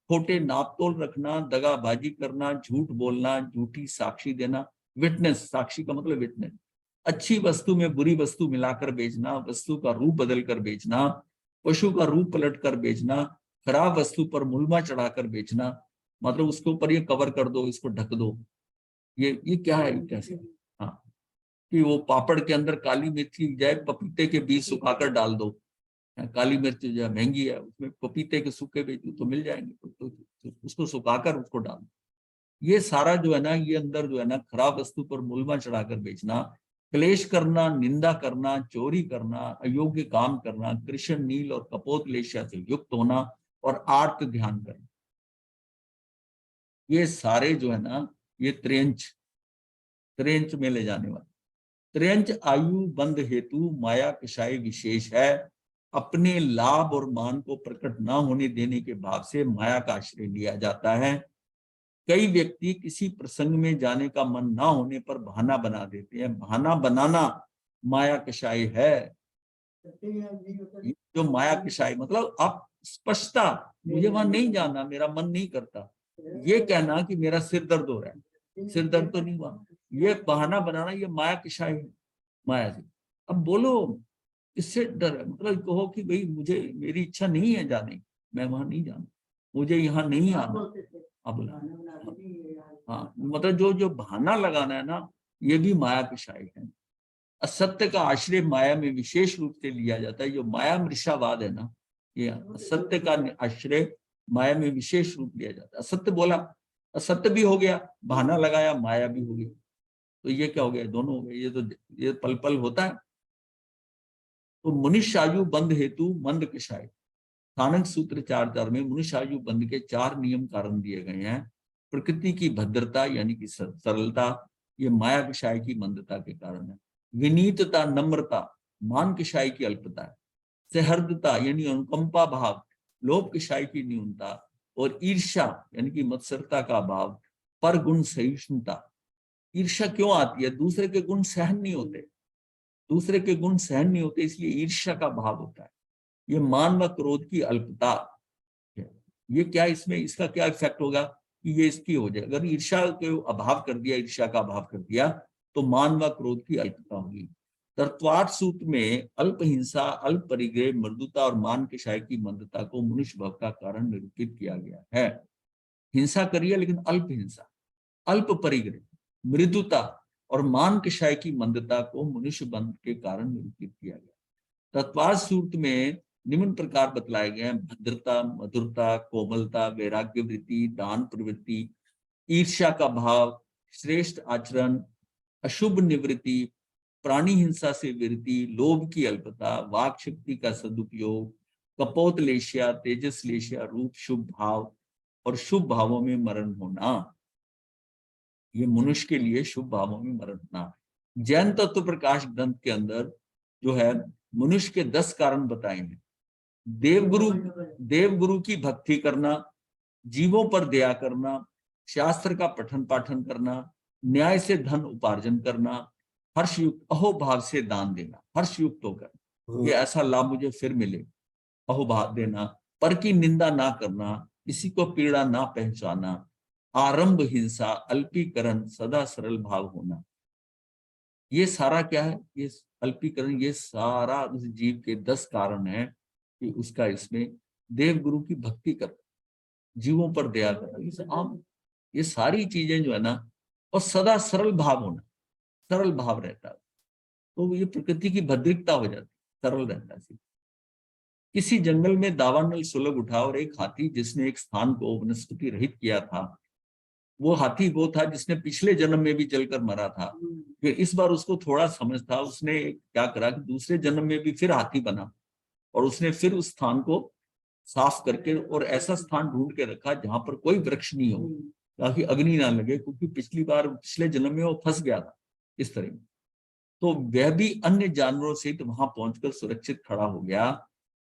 खोटे नापतोल रखना, दगाबाजी करना, झूठ बोलना, झूठी साक्षी देना। विटनेस, साक्षी का मतलब विटनेस। अच्छी वस्तु में बुरी वस्तु मिलाकर बेचना, वस्तु का रूप बदल कर बेचना, पशु का रूप पलट कर बेचना, खराब वस्तु पर मुलमा चढ़ाकर बेचना, मतलब उसके ऊपर ये कवर कर दो, इसको ढक दो। ये क्या है, कैसे? हाँ, कि वो पापड़ के अंदर काली मिर्च की बजाय पपीते के बीज सुखाकर डाल दो। काली मिर्च जो है महंगी है, उसमें पपीते के सूखे बीज तो मिल जाएंगे, तो उसको सुखाकर उसको डाल दो। ये सारा जो है ना, ये अंदर जो है ना खराब वस्तु पर मुलमा चढ़ाकर बेचना, क्लेश करना, निंदा करना, चोरी करना, अयोग्य काम करना, कृष्ण नील और कपोत लेशा से युक्त होना, और आर्त ध्यान करना। ये सारे जो है ना, ये त्रेंच में ले जाने वाले। त्रेंच आयु बंध हेतु माया कषाय विशेष है। अपने लाभ और मान को प्रकट ना होने देने के भाव से माया का आश्रय लिया जाता है। कई व्यक्ति किसी प्रसंग में जाने का मन ना होने पर बहाना बना देते हैं। बहाना बनाना माया कषाय है। जो माया कषाय मतलब आप स्पष्टता, मुझे वहां नहीं जाना, मेरा मन नहीं करता, ये कहना कि मेरा सिर दर्द हो रहा है, सिर दर्द तो नहीं हुआ, ये बहाना बनाना, ये माया कषाय है, माया से। अब बोलो इससे डर है, मतलब कहो कि भाई मुझे, मेरी इच्छा नहीं है जाने, मैं वहां नहीं जाना, मुझे यहाँ नहीं आना। अब हाँ, मतलब जो जो बहाना लगाना है ना, ये भी माया कषाय है। असत्य का आश्रय माया में विशेष रूप से लिया जाता है। जो माया मृषावाद है ना, ये असत्य का आश्रय माया में विशेष रूप लिया जाता है। असत्य बोला, असत्य भी हो गया, बहाना लगाया, माया भी हो गई, तो ये क्या हो गया, दोनों हो गए। ये पल पल होता है। तो मनुष्य आयु बंध हेतु मंद कषाय। स्थानक सूत्र 4.4 में मनुष्य आयु बंध के 4 नियम कारण दिए गए हैं। प्रकृति की भद्रता यानी कि सरलता, ये माया कषाय की मंदता के कारण है। विनीतता, नम्रता, मान कषाय की अल्पता है। सहृदता यानी अनुकंपा भाव, लोभ कषाय की न्यूनता, और ईर्ष्या यानी कि मत्सरता का भाव, पर गुण सहिष्णुता। ईर्ष्या क्यों आती है? दूसरे के गुण सहन नहीं होते, दूसरे के गुण सहन नहीं होते, इसलिए ईर्ष्या का भाव होता है। ये मान व क्रोध की अल्पता है। ये क्या, इसमें इसका क्या इफेक्ट होगा कि ये इसकी हो जाए, अगर ईर्ष्या के अभाव कर दिया, ईर्ष्या का अभाव कर दिया, तो मान व क्रोध की अल्पता होगी। तत्वार्थ सूत्र में अल्प हिंसा, अल्प परिग्रह, मृदुता और मान कषाय की मंदता को मनुष्य भव का कारण निरूपित किया गया है। हिंसा करिए लेकिन अल्प हिंसा, अल्प परिग्रह, मृदुता और मान कषाय की मंदता को मनुष्य बंध के कारण निरूपित किया गया। तत्वार्थ सूत्र में निम्न प्रकार बतलाए गए हैं: भद्रता, मधुरता, कोमलता, वैराग्य वृत्ति, दान प्रवृत्ति, ईर्ष्या का भाव, श्रेष्ठ आचरण, अशुभ निवृत्ति, प्राणी हिंसा से विरति, लोभ की अल्पता, वाक शक्ति का सदुपयोग, कपोतलेशिया, तेजस्लेशिया, रूप शुभ भाव और शुभ भावों में मरण होना। ये मनुष्य के लिए शुभ भावों में मरण होना। जैन तत्व प्रकाश ग्रंथ के अंदर जो है मनुष्य के 10 कारण बताए हैं। देवगुरु की भक्ति करना, जीवों पर दया करना, शास्त्र का पठन पाठन करना, न्याय से धन उपार्जन करना, हर्षयुक्त अहोभाव से दान देना, हर्षयुक्त होकर ये ऐसा लाभ मुझे फिर मिले, अहोभाव देना, पर की निंदा ना करना, किसी को पीड़ा ना पहुंचाना, आरंभ हिंसा, अल्पीकरण, सदा सरल भाव होना। ये सारा क्या है? ये अल्पीकरण, ये सारा उस जीव के 10 कारण है कि उसका इसमें देवगुरु की भक्ति कर, जीवों पर दया करना, ये सारी चीजें जो है ना, और सदा सरल भाव होना, सरल भाव रहता है तो ये प्रकृति की भद्रिकता हो जाती, सरल रहता है। किसी जंगल में दावानल सुलभ उठा और एक हाथी जिसने एक स्थान को वनस्पति रहित किया था, वो हाथी वो था जिसने पिछले जन्म में भी जलकर मरा था। फिर इस बार उसको थोड़ा समझ था, उसने क्या करा कि दूसरे जन्म में भी फिर हाथी बना और उसने फिर उस स्थान को साफ करके और ऐसा स्थान ढूंढ के रखा जहां पर कोई वृक्ष नहीं हो, ताकि अग्नि ना लगे, क्योंकि पिछले जन्म में वो फंस गया था इस तरह। तो वह भी अन्य जानवरों से वहां पहुंचकर सुरक्षित खड़ा हो गया।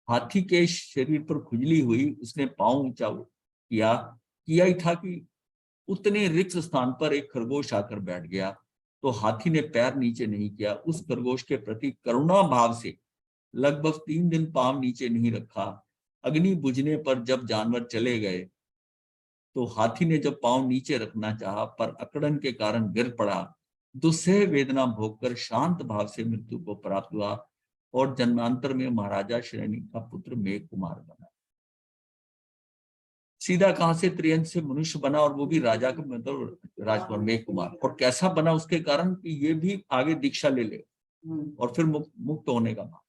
हाथी के शरीर पर खुजली हुई, उसने पांव ऊंचा किया ही था कि उतने रिक्त स्थान पर एक खरगोश आकर बैठ गया। तो हाथी ने पैर नीचे नहीं किया, उस खरगोश के प्रति करुणा भाव से लगभग 3 दिन पांव नीचे नहीं रखा। अग्नि बुझने पर जब जानवर चले गए तो हाथी ने जब पांव नीचे रखना चाहा पर अकड़न के कारण गिर पड़ा, दुस्सह वेदना भोगकर शांत भाव से मृत्यु को प्राप्त हुआ और जन्मांतर में महाराजा श्रेणी का पुत्र मेघ कुमार बना। सीधा कहां से त्रियंत से मनुष्य बना, और वो भी राजा का मतलब राजकुमार मेघ कुमार। और कैसा बना उसके कारण कि ये भी आगे दीक्षा ले ले और फिर मुक्त होने का भाव।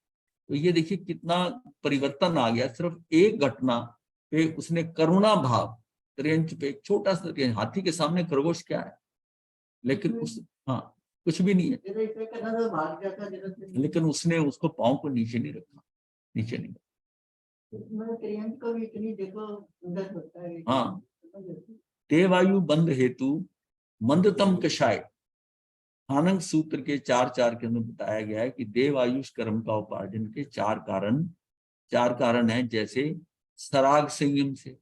तो ये देखिए कितना परिवर्तन आ गया, सिर्फ एक घटना पे उसने करुणा भाव, त्रियंत पे एक छोटा सा हाथी के सामने खरगोश क्या है, लेकिन उस कुछ भी नहीं है, लेकिन उसने उसको पांव को नीचे नहीं रखा, नीचे नहीं। हाँ, देवायु बंध हेतु मंदतम कषाय, हानंग सूत्र के 4.4 के अंदर बताया गया है कि देवायुष कर्म का उपार्जन के 4 कारण हैं, जैसे सराग संयम से,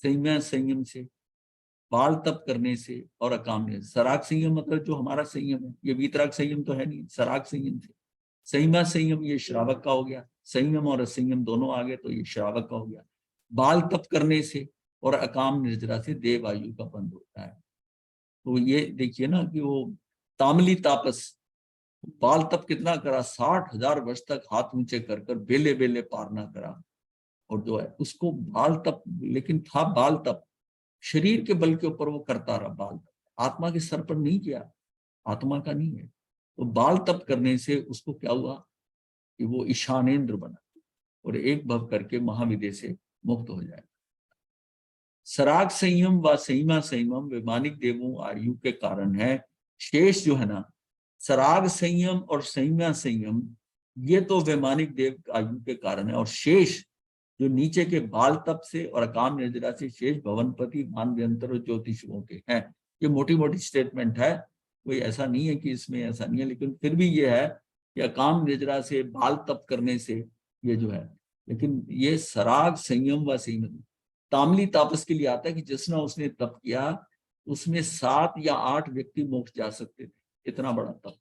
संयम से, बाल तप करने से और अकाम। सराग संयम मतलब जो हमारा संयम है, ये वीतराग संयम तो है नहीं, सराग संयम से। संयम ये श्रावक का हो गया, संयम और असंयम दोनों आ गए तो ये श्रावक का हो गया। बाल तप करने से और अकाम निर्जरा से देवायु का बंध होता है। तो ये देखिए ना कि वो तामली तापस बाल तप कितना करा, 60,000 वर्ष तक हाथ ऊंचे कर कर बेले बेले पारना करा, और जो है उसको बाल तप, लेकिन था बाल तप शरीर के बल के ऊपर वो करता रहा, बाल तप आत्मा के सर पर नहीं किया, आत्मा का नहीं है। तो बाल तप करने से उसको क्या हुआ कि वो ईशानेन्द्र बना और एक भव करके महाविद्य से मुक्त हो जाए। सराग संयम व संयमा संयमम वैमानिक देवों आयु के कारण है। शेष जो है ना, सराग संयम और संयमा संयम ये तो वैमानिक देव आयु के कारण है, और शेष जो नीचे के बाल तप से और अकाम निर्जरा से शेष भवनपति मान व्यंतर और ज्योतिषों के हैं। ये मोटी मोटी स्टेटमेंट है, कोई ऐसा नहीं है कि इसमें ऐसा नहीं है, लेकिन फिर भी ये है कि अकाम निर्जरा से बाल तप करने से ये जो है। लेकिन ये सराग संयम व संयम तामली तापस के लिए आता है कि जिसने उसने तप किया उसमें 7 या 8 व्यक्ति मोक्ष जा सकते थे, इतना बड़ा तप,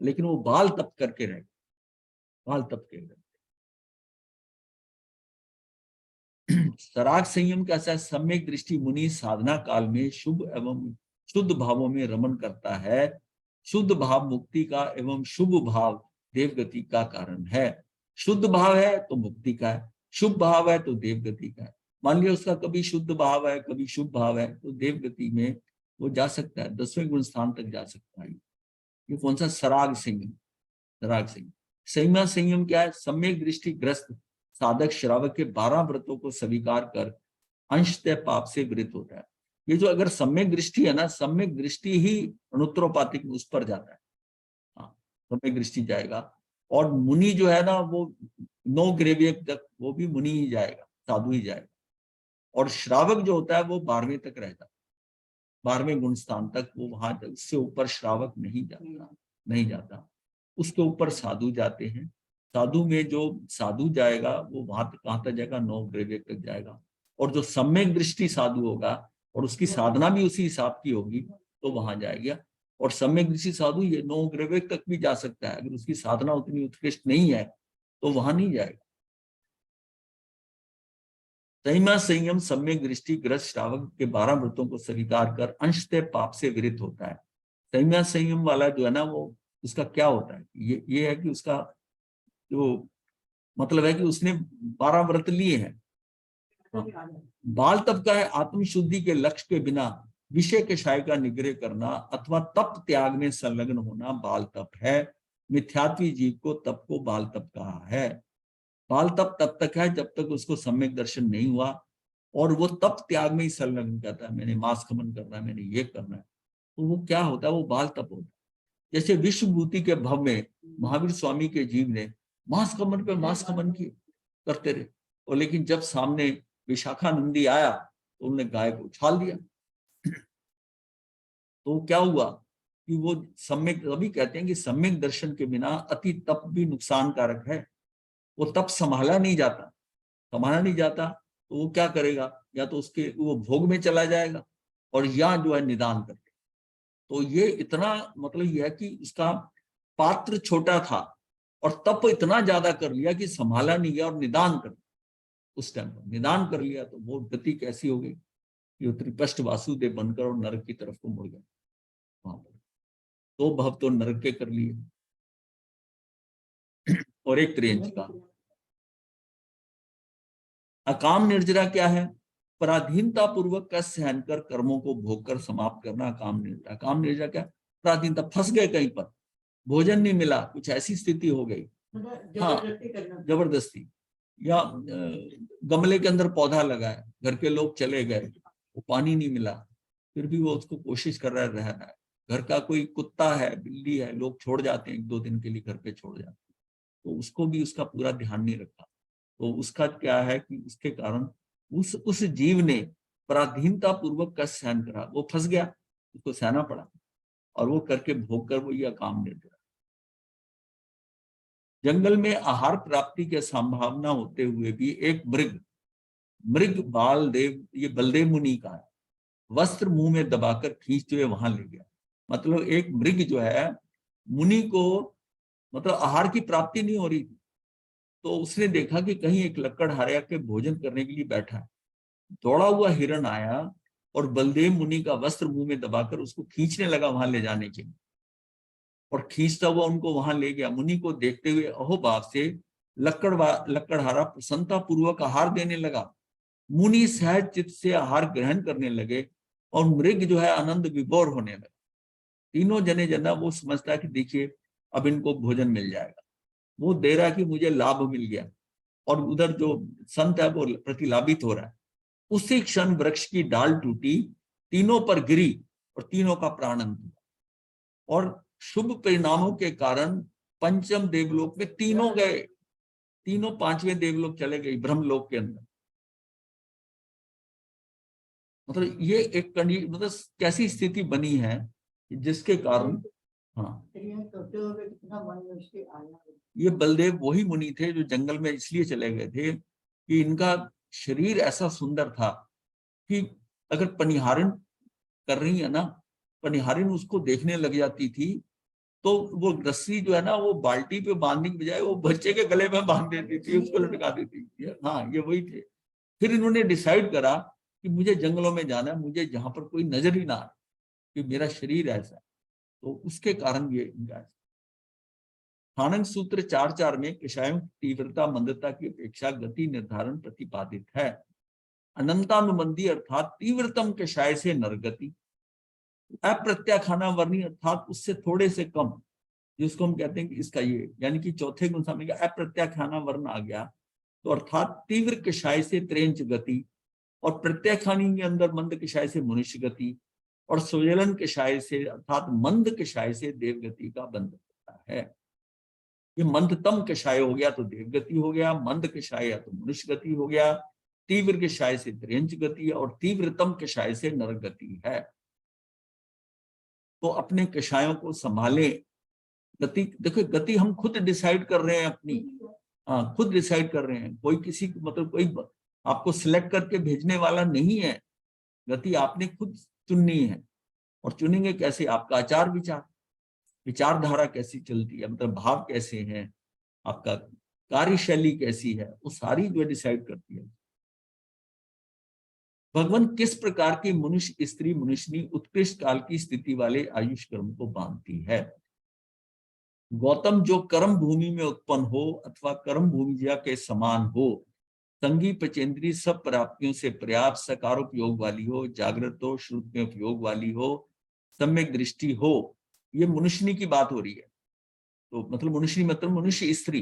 लेकिन वो बाल तप करके रह गए, बाल तप के रह। सराग संयम कैसा है? सम्यक दृष्टि मुनि साधना काल में शुभ एवं शुद्ध भावों में रमन करता है। शुद्ध भाव मुक्ति का एवं शुभ भाव देवगति का कारण है। शुद्ध भाव है तो मुक्ति का है, शुभ भाव है तो देवगति का है। मान लिया उसका कभी शुद्ध भाव है कभी शुभ भाव है, तो देवगति में वो जा सकता है, 10वें गुण स्थान तक जा सकता है। ये कौन सा? सराग संयम। सराग संयम। संयमा संयम क्या है? सम्यक दृष्टि ग्रस्त साधक श्रावक के 12 व्रतों को स्वीकार कर अंशतः पाप से वृत होता है। ये जो अगर सम्यक दृष्टि है ना, सम्यक दृष्टि ही अनुत्तरोपातिक उस पर जाता है। हाँ, सम्यक दृष्टि जाएगा। और मुनि जो है ना, वो 9 ग्रेवियक तक वो भी मुनि ही जाएगा, साधु ही जाएगा। और श्रावक जो होता है वो 12वें तक रहता है, 12वें गुण स्थान तक वो वहां तक, उससे ऊपर श्रावक नहीं जाता, नहीं जाता। उसके ऊपर साधु जाते हैं। साधु में जो साधु जाएगा वो वहां तक, कहां तक जाएगा? 9 ग्रेवियक तक जाएगा। और जो सम्यक दृष्टि साधु होगा और उसकी साधना भी उसी हिसाब की होगी तो वहां जाएगा। और सम्यक दृष्टि साधु ये 9 ग्रेवियक तक भी जा सकता है, अगर उसकी साधना उतनी उत्कृष्ट नहीं है तो वहां नहीं जाएगा। संयमा संयम सम्यक दृष्टि ग्रस्त श्रावक के 12 व्रतों को स्वीकार कर अंशतः पाप से विरत होता है। संयमा संयम वाला जो है ना, वो उसका क्या होता है? ये है कि उसका जो मतलब है कि उसने 12 व्रत लिए हैं। बाल तप का है आत्मशुद्धि के लक्ष्य के बिना विषय के शाय का निग्रह करना अथवा तप त्याग में संलग्न होना बाल तप है। मिथ्यात्वी जीव को तप को बाल तप कहा है। बाल तप तब तक है जब तक उसको सम्यक दर्शन नहीं हुआ और वो तप त्याग में ही संलग्न करता है, मैंने मांस खमन करना है, मैंने ये करना है, तो वो क्या होता है? वो बाल तप होता है। जैसे विश्वभूति के भव में महावीर स्वामी के जीव ने मांस खमन पे मांस खमन किए, करते रहे, और लेकिन जब सामने विशाखानंदी आया तो उन्होंने गाय को उछाल दिया। तो क्या हुआ कि वो सम्यक, अभी कहते हैं कि सम्यक दर्शन के बिना अति तप भी नुकसान कारक है। वो तप संभाला नहीं जाता, संभाला नहीं जाता तो वो क्या करेगा? या तो उसके वो भोग में चला जाएगा और या जो है निदान करके। तो ये इतना मतलब यह है कि इसका पात्र छोटा था और तप इतना ज्यादा कर लिया कि संभाला नहीं गया और निदान कर, उस टाइम पर निदान कर लिया तो वो गति कैसी हो गई कि त्रिपष्ट वासुदेव बनकर और नरक की तरफ को मुड़ गया। वहां पर तो भव तो नरक के कर लिए और एक त्रियंच का। अकाम निर्जरा क्या है? पराधीनता पूर्वक का सहन कर कर्मों को भोग कर समाप्त करना अकाम निर्जरा। काम निर्जरा क्या? पराधीनता, फंस गए कहीं पर, भोजन नहीं मिला, कुछ ऐसी स्थिति हो गई, हाँ जबरदस्ती, या गमले के अंदर पौधा लगाया, घर के लोग चले गए, वो पानी नहीं मिला, फिर भी वो उसको कोशिश कर रहा है, रह रहा है। घर का कोई कुत्ता है, बिल्ली है, लोग छोड़ जाते हैं, 1-2 दिन के लिए घर पे छोड़ जाते हैं, तो उसको भी उसका पूरा ध्यान नहीं रखा। तो उसका क्या है कि उसके कारण उस जीव ने पराधीनता पूर्वक कष्ट सहन करा, वो फंस गया, उसको सहना पड़ा और वो करके भोग कर वो यह काम निर्जरा। जंगल में आहार प्राप्ति की संभावना होते हुए भी एक मृग बालदेव, ये बलदेव मुनि का है, वस्त्र मुंह में दबाकर खींचते हुए वहां ले गया। मतलब एक मृग जो है, मुनि को मतलब आहार की प्राप्ति नहीं हो रही थी, तो उसने देखा कि कहीं एक लकड़हारा के भोजन करने के लिए बैठा है। दौड़ा हुआ हिरण आया और बलदेव मुनि का वस्त्र मुंह में दबाकर उसको खींचने लगा वहां ले जाने के लिए, और खींचता हुआ उनको वहां ले गया। मुनि को देखते हुए अहोभाव से लकड़हारा प्रसन्नता पूर्वक आहार देने लगा। मुनि सहज चित्त से आहार ग्रहण करने लगे और मृग जो है आनंद विभोर होने लगे। तीनों जने जना वो समझता है कि देखिए अब इनको भोजन मिल जाएगा, वो दे रहा है कि मुझे लाभ मिल गया, और उधर जो संत है वो प्रतिलाभित हो रहा है। उसी क्षण वृक्ष की डाल टूटी, तीनों पर गिरी और तीनों का प्राण अंत हुआ। और शुभ परिणामों के कारण पंचम देवलोक में तीनों गए, तीनों 5वें देवलोक चले गए ब्रह्मलोक के अंदर। मतलब ये एक मतलब कैसी स्थिति बनी है जिसके कारण, हाँ, ये बलदेव वही मुनि थे जो जंगल में इसलिए चले गए थे कि इनका शरीर ऐसा सुंदर था कि अगर पनिहारिन कर रही है ना, पनिहारिन उसको देखने लग जाती थी तो वो रस्सी जो है ना वो बाल्टी पे बांधने की बजाय वो बच्चे के गले में बांध देती थी, उसको लटका देती थी। हाँ, ये वही थे। फिर इन्होंने डिसाइड करा कि मुझे जंगलों में जाना है, मुझे जहां पर कोई नजर ही ना आए कि मेरा शरीर ऐसा है, तो उसके कारण ये इनका। थानंग सूत्र 4.4 में कषायों की तीव्रता मंदता की अपेक्षा गति निर्धारण प्रतिपादित है। अनंतानुबंधी अर्थात तीव्रतम कषाय से नरगति, अप्रत्याखाना वर्णी अर्थात उससे थोड़े से कम, जिसको हम कहते हैं कि इसका ये, यानी कि चौथे गुण में अप्रत्याखाना वर्ण आ गया, तो अर्थात तीव्र कषाय से त्रेंच गति, और प्रत्याखानी के अंदर मंद कषाय से मनुष्य गति, और स्वजलन कषाय से अर्थात मंद कषाय से देवगति का बंध होता है। ये मंदतम कषाय हो गया तो देवगति हो गया, मंद कषाय तो मनुष्य गति हो गया, तीव्र कषाय से त्रियंच गति, और तीव्रतम कषाय से नरक गति है। तो अपने कषायों को संभाले। गति देखो, गति हम खुद डिसाइड कर रहे हैं अपनी, हाँ खुद डिसाइड कर रहे हैं, कोई किसी मतलब कोई आपको सिलेक्ट करके भेजने वाला नहीं है। गति आपने खुद चुननी है, और चुनेंगे कैसे? आपका आचार विचार, विचारधारा कैसी चलती है, मतलब भाव कैसे हैं, आपका कार्यशैली कैसी है, वो सारी जो डिसाइड करती है। भगवान किस प्रकार की मनुष्य स्त्री मनुष्यनी उत्कृष्ट काल की स्थिति वाले आयुष कर्म को बांधती है? गौतम, जो कर्म भूमि में उत्पन्न हो अथवा कर्म भूमिजा के समान हो, संगी पचेंद्री सब प्राप्तियों से पर्याप्त सकारोपयोग वाली हो, जागृत हो, श्रुत में उपयोग वाली हो, सम्यक दृष्टि हो, ये मनुष्यनी की बात हो रही है। तो मतलब मनुष्यनी मतलब मनुष्य स्त्री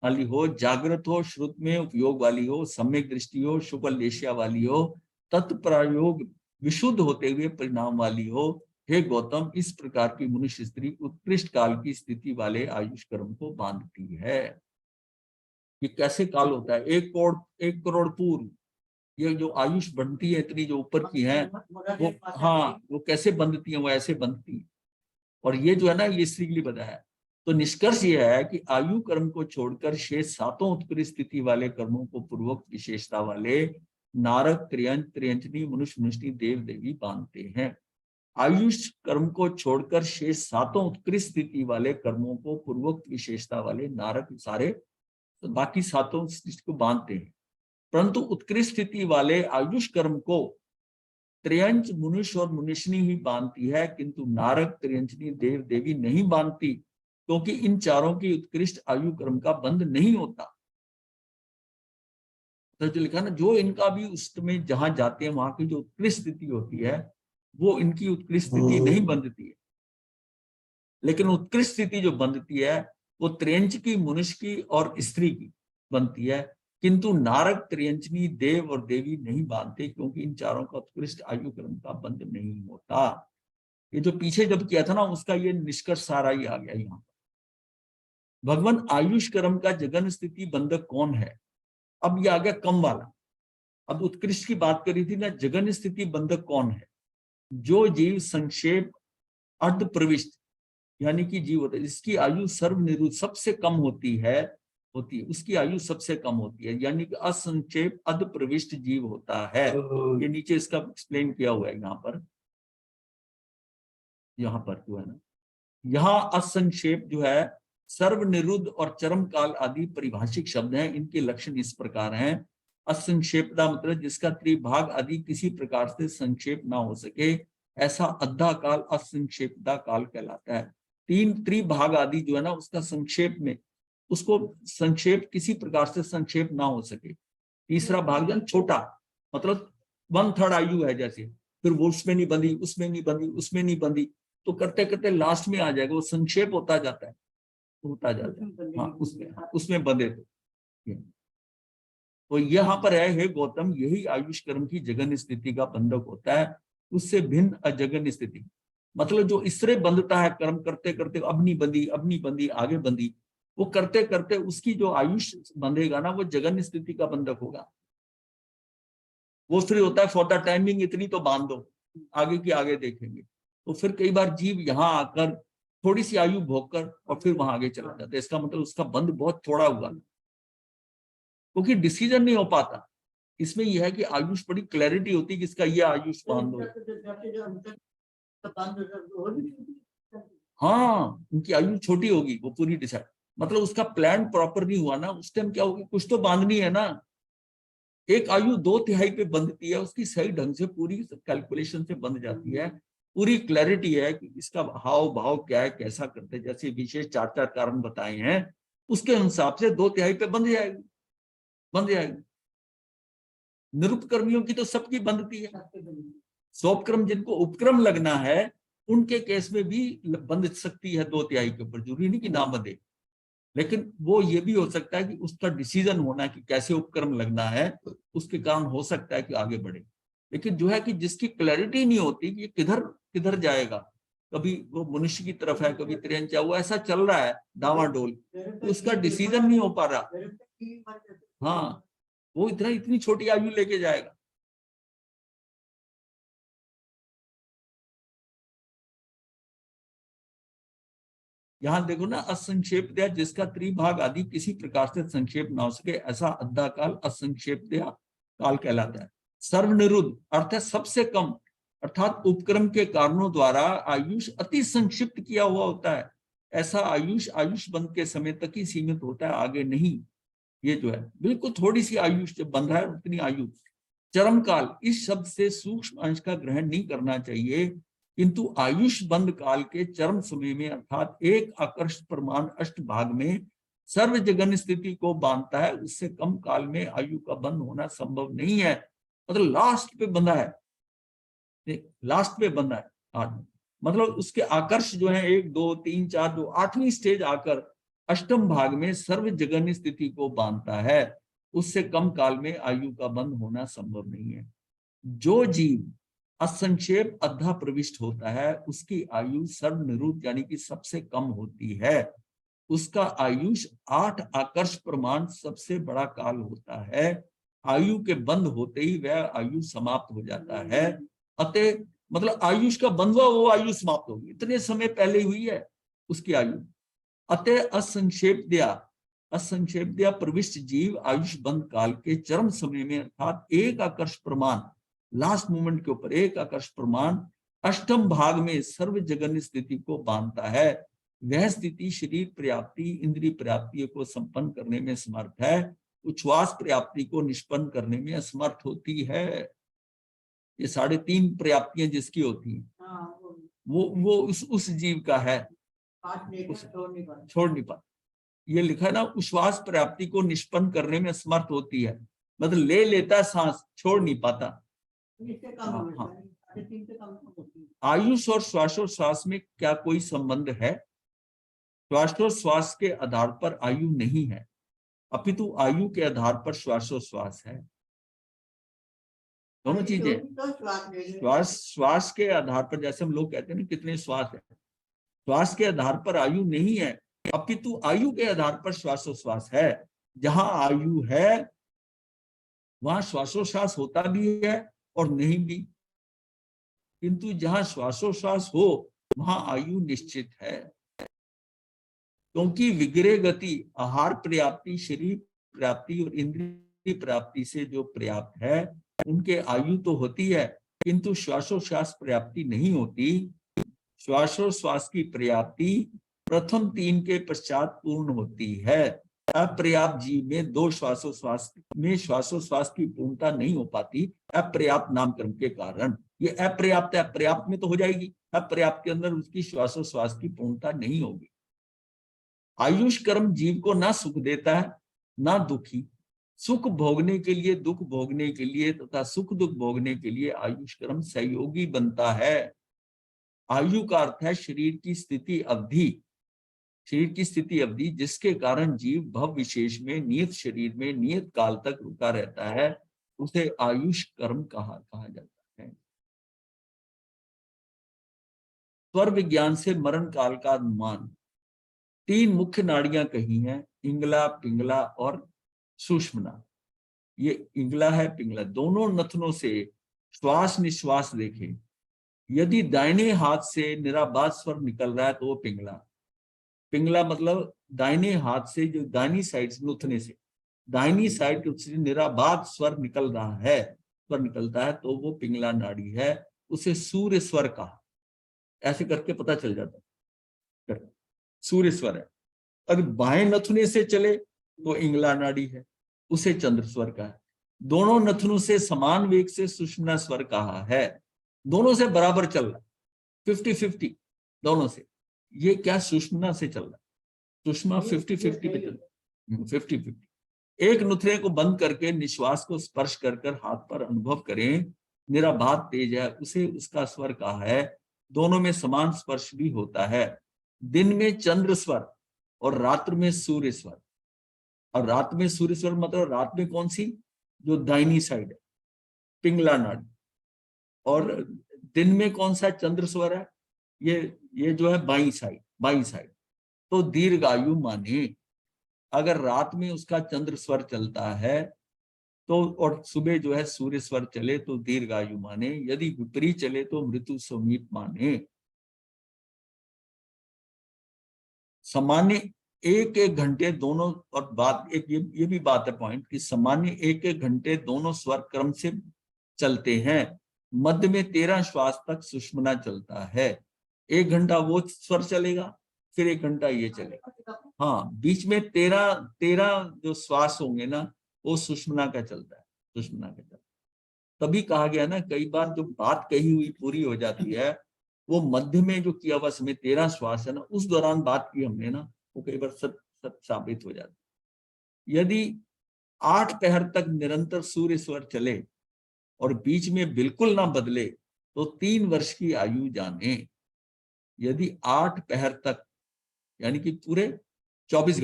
वाली हो, जागृत हो, श्रुत में उपयोग वाली हो, सम्यक दृष्टि हो, शुक्ल लेशिया वाली हो, तत्प्रयोग विशुद्ध होते हुए परिणाम वाली हो। हे गौतम, इस प्रकार की मनुष्य स्त्री उत्कृष्ट काल की स्थिति वाले आयुष कर्म को बांधती है। ये कैसे काल होता है? 1 करोड़ पूर्व ये जो आयुष बनती है, इतनी जो ऊपर की है वो, हाँ वो कैसे बंधती है? वो ऐसे बंधती है। और ये जो है ना, ये स्त्री के लिए बताया। तो निष्कर्ष यह है कि आयु कर्म को छोड़कर शेष 7 उत्कृष्ट स्थिति वाले कर्मों को पूर्वक विशेषता वाले नारक, त्रियंच, त्रियंचनी, मनुष्य, मनुष्यनी, देव, देवी बांधते हैं। आयुष कर्म को छोड़कर शेष 7 उत्कृष्ट स्थिति वाले कर्मों को पूर्वक विशेषता वाले नारक सारे, तो बाकी 7 को बांधते हैं। परंतु उत्कृष्ट स्थिति वाले आयुष कर्म को त्रियंच, मनुष्य और मनुष्यनी ही बांधती है, किंतु नारक, त्रियंचनी, देव, देवी नहीं बांधती, क्योंकि इन चारों की उत्कृष्ट आयु कर्म का बंध नहीं होता। तो जो लिखा ना, जो इनका भी उसमें जहां जाते हैं वहां की जो उत्कृष्ट स्थिति होती है वो इनकी उत्कृष्ट स्थिति नहीं बंधती है। लेकिन उत्कृष्ट स्थिति जो बंधती है वो त्रियंच की, मनुष्य की और स्त्री की बनती है, किंतु नारक, त्रियंचनी, देव और देवी नहीं बांधते, क्योंकि इन चारों का उत्कृष्ट आयु कर्म का बंध नहीं होता। ये जो पीछे जब किया था ना, उसका ये निष्कर्ष सारा ही आ गया यहाँ। भगवान, आयुष कर्म का जगन स्थिति बंधक कौन है? अब ये आ गया कम वाला। अब उत्कृष्ट की बात करी थी ना, जगन स्थिति बंधक कौन है? जो जीव संक्षेप अर्ध प्रविष्ट यानी कि जीव होता है, इसकी आयु सर्वनिरुद्ध सबसे कम होती है, उसकी आयु सबसे कम होती है, यानी कि असंक्षेप अर्ध प्रविष्ट जीव होता है। ये नीचे इसका एक्सप्लेन किया हुआ है यहाँ पर जो है ना, यहाँ असंक्षेप जो है सर्वनिरुद्ध और चरम काल आदि परिभाषिक शब्द हैं। इनके लक्षण इस प्रकार हैं। असंक्षेपता मतलब जिसका त्रिभाग आदि किसी प्रकार से संक्षेप ना हो सके, ऐसा अद्धा काल असंक्षेपता काल कहलाता है। 3 त्रिभाग आदि जो है ना, उसका संक्षेप में, उसको संक्षेप किसी प्रकार से संक्षेप ना हो सके। तीसरा भाग जो छोटा मतलब 1/3 आयु है, जैसे फिर वो उसमें नहीं बंधी, उसमें नहीं बंधी, उसमें नहीं बंधी, तो करते करते लास्ट में आ जाएगा, वो संक्षेप होता जाता है, होता जाता है। हाँ, उसमें बंधे तो यहाँ पर है, हे गौतम, यही आयुष कर्म की जगन स्थिति का बंधक होता है। उससे भिन्न अजगन स्थिति मतलब जो इससे बंधता है कर्म करते करते, अब नहीं बंधी, अब नहीं बंधी, आगे बंधी, वो करते करते उसकी जो आयुष बंधेगा ना, वो जगन स्थिति का बंधक होगा। वो फिर होता है फॉर द टाइमिंग, इतनी तो बांध दो, आगे की आगे देखेंगे। तो फिर कई बार जीव यहाँ आकर थोड़ी सी आयु भोगकर और फिर वहां आगे चला जाता है। इसका मतलब उसका बंध बहुत थोड़ा हुआ, क्योंकि डिसीजन नहीं हो पाता। इसमें यह है कि आयुष बड़ी क्लैरिटी होती है कि इसका ये आयुष बांध दो। हाँ, उनकी आयु छोटी होगी, वो पूरी डिसाइड, मतलब उसका प्लान प्रॉपर नहीं हुआ ना, उस टाइम क्या होगा, कुछ तो बांधनी है ना। एक आयु 2/3 पे बंधती है, उसकी सही ढंग से पूरी कैलकुलेशन से बंध जाती है, पूरी क्लैरिटी है कि इसका हाव भाव क्या है, कैसा करते हैं, जैसे विशेष 4 कारण बताए हैं, उसके हिसाब से 2/3 पे बंध जाएगी। निरुक्त कर्मियों की तो सबकी बंधती है, स्वोपक्रम जिनको उपक्रम लगना है उनके केस में भी बंध सकती है 2/3 के ऊपर, जरूरी नहीं कि ना बंधे, लेकिन वो ये भी हो सकता है कि उसका डिसीजन होना कि कैसे उपक्रम लगना है, उसके कारण हो सकता है कि आगे बढ़े। लेकिन जो है कि जिसकी क्लैरिटी नहीं होती कि ये किधर किधर जाएगा, कभी वो मनुष्य की तरफ है, कभी त्रियंचा, वो ऐसा चल रहा है डावाडोल, तो उसका डिसीजन नहीं हो पा रहा। हाँ, वो इतनी छोटी आयु लेके जाएगा। यहाँ देखो ना, असंक्षेप दया जिसका त्रिभाग आदि किसी प्रकार से संक्षेप ना हो सके, ऐसा अद्धा काल असंक्षेप दया काल कहलाता है। सर्वनिरुद्ध अर्थात सबसे कम, अर्थात उपक्रम के कारणों द्वारा आयुष अति संक्षिप्त किया हुआ होता है, ऐसा आयुष आयुष बंध के समय तक ही सीमित होता है, आगे नहीं। ये जो है बिल्कुल थोड़ी सी आयुष जब बंध रहा है उतनी आयु। चरम काल, इस शब्द से सूक्ष्म अंश का ग्रहण नहीं करना चाहिए, किंतु आयुष बंध काल के चरम समय में अर्थात एक आकर्ष प्रमाण अष्ट भाग में सर्व जगन स्थिति को बांधता है, उससे कम काल में आयु का बंध होना संभव नहीं है। मतलब लास्ट पे बंधा है, लास्ट पे बंधा है आदमी, मतलब उसके आकर्ष जो है 1 2 3 4 जो 8वीं स्टेज आकर अष्टम भाग में सर्व जगन स्थिति को बांधता है, उससे कम काल में आयु का बंध होना संभव नहीं है। जो जीव असंक्षेप अद्धा प्रविष्ट होता है उसकी आयु सर्वनिरुद्ध यानी कि सबसे कम होती है, उसका आयुष 8 आकर्ष प्रमाण सबसे बड़ा काल होता है। आयु के बंध होते ही वह आयु समाप्त हो जाता है। अतः मतलब आयुष का बंधवा वो आयु समाप्त होगी, इतने समय पहले हुई है उसकी आयु। अतः असंक्षेप दया प्रविष्ट जीव आयुष बंध काल के चरम समय में अर्थात एक आकर्ष प्रमाण लास्ट मोमेंट के ऊपर एक आकर्ष प्रमाण अष्टम भाग में सर्व जगन स्थिति को बांधता है। वह स्थिति शरीर पर्याप्ति इंद्रिय पर्याप्ति को संपन्न करने में समर्थ है, उच्छ्वास पर्याप्ति को निष्पन्न करने में असमर्थ होती है। ये 3.5 पर्याप्तियां जिसकी होती हैं वो उस जीव का है, छोड़ नहीं पाता। ये लिखा है ना, उच्छ्वास पर्याप्ति को निष्पन्न करने में असमर्थ होती है, मतलब ले लेता सांस छोड़ नहीं पाता। हाँ, आयुष और श्वासोश्वास में क्या कोई संबंध है? श्वासोश्वास के आधार पर आयु नहीं है, अपितु आयु के आधार पर श्वासोश्वास है। दोनों चीजें, श्वास के आधार पर, जैसे हम लोग कहते हैं ना कितने श्वास है, श्वास के आधार पर आयु नहीं है, अपितु आयु के आधार पर श्वासोश्वास है। जहां आयु है वहां श्वासोश्वास होता भी है और नहीं भी, किंतु जहां श्वासोश्वास हो वहां आयु निश्चित है, क्योंकि विग्रह गति आहार पर्याप्ति शरीर पर्याप्ति और इंद्रिय प्राप्ति से जो पर्याप्त है उनके आयु तो होती है, किंतु श्वासोश्वास पर्याप्ति नहीं होती। श्वासोश्वास की पर्याप्ति प्रथम 3 के पश्चात पूर्ण होती है। अपर्याप्त जीव में 2 श्वासोश्वास में श्वासोश्वास की पूर्णता नहीं हो पाती, अपर्याप्त नामकरण के कारण। ये अपर्याप्त है, पर्याप्त में तो हो जाएगी, अपर्याप्त के अंदर उसकी श्वासोश्वास की पूर्णता नहीं होगी। आयुष कर्म जीव को ना सुख देता है ना दुखी, सुख भोगने के लिए दुख भोगने के लिए तथा सुख दुख भोगने के लिए आयुष कर्म सहयोगी बनता है। आयु का अर्थ है शरीर की स्थिति अवधि, शरीर की स्थिति अवधि जिसके कारण जीव भव विशेष में नियत शरीर में नियत काल तक रुका रहता है, उसे आयुष कर्म कहा जाता है। स्वर विज्ञान से मरण काल का अनुमान। 3 मुख्य नाड़ियां कही हैं, इंगला पिंगला और सुषुम्ना। ये इंगला है पिंगला, दोनों नथनों से श्वास निश्वास देखें। यदि दाहिने हाथ से निराबाद स्वर निकल रहा है तो वो पिंगला। पिंगला मतलब दाहिने हाथ से, जो दाहिनी साइड से नुथने से दाहिनी साइड से निराबाद स्वर निकल रहा है, स्वर निकलता है तो वो पिंगला नाड़ी है, उसे सूर्य स्वर कहा। ऐसे करके पता चल जाता है सूर्य स्वर है। अगर बाएं नथुने से चले तो इंगला नाड़ी है, उसे चंद्र स्वर कहा है। दोनों नथुनों से समान वेग से सुषुम्ना स्वर कहा है, दोनों से बराबर चल रहा है, 50-50 दोनों से। ये क्या सुषुम्ना से चल रहा है, सुषुम्ना 50-50 पे चल रहा है, 50-50। एक नुथने को बंद करके निश्वास को स्पर्श कर हाथ पर अनुभव करें निराभात तेज है, उसे उसका स्वर कहा है। दोनों में समान स्पर्श भी होता है। दिन में चंद्र स्वर और रात्र में सूर्य स्वर। और रात में सूर्य स्वर मतलब रात में कौन सी, जो दाहिनी साइड है, पिंगला नाड़ी। और दिन में कौन सा चंद्र स्वर है, ये जो है बाई साइड। तो दीर्घायु माने अगर रात में उसका चंद्र स्वर चलता है तो, और सुबह जो है सूर्य स्वर चले तो दीर्घायु माने, यदि विपरीत चले तो मृत्यु समीप माने। सामान्य एक एक घंटे दोनों, और बात एक ये भी बात है पॉइंट कि सामान्य एक एक घंटे दोनों स्वर क्रम से चलते हैं। मध्य में 13 श्वास तक सुषुम्ना चलता है। 1 घंटा वो स्वर चलेगा, फिर 1 घंटा ये चलेगा। हाँ, बीच में 13 जो श्वास होंगे ना, वो सुषुम्ना का चलता है, सुषुम्ना का चलता है। तभी कहा गया ना, कई बार जो बात कही हुई पूरी हो जाती है, वो मध्य में जो किया हुआ समय 13 श्वास है ना, उस दौरान बात की हमने ना, वो कई बार सत्य साबित हो जाती है। यदि 8 पहर तक निरंतर सूर्य स्वर चले और बीच में बिल्कुल ना बदले तो 3 वर्ष की आयु जाने। यदि 8 पहर तक यानी कि पूरे 24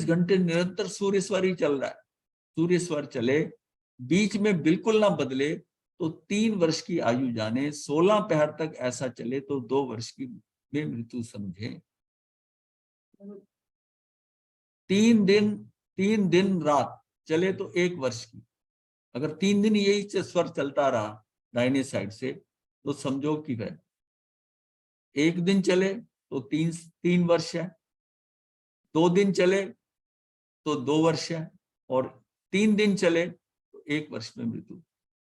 घंटे निरंतर सूर्य स्वर ही चल रहा है, सूर्य स्वर चले, बीच में बिल्कुल ना बदले तो 3 वर्ष की आयु जाने। 16 पहर तक ऐसा चले तो 2 वर्ष की में मृत्यु समझे। 3 दिन रात चले तो 1 वर्ष की। अगर 3 दिन यही स्वर चलता रहा दाहिने साइड से तो समझो कि वह 1 दिन चले तो 3 वर्ष है, 2 दिन चले तो 2 वर्ष है, और 3 दिन चले तो 1 वर्ष में मृत्यु।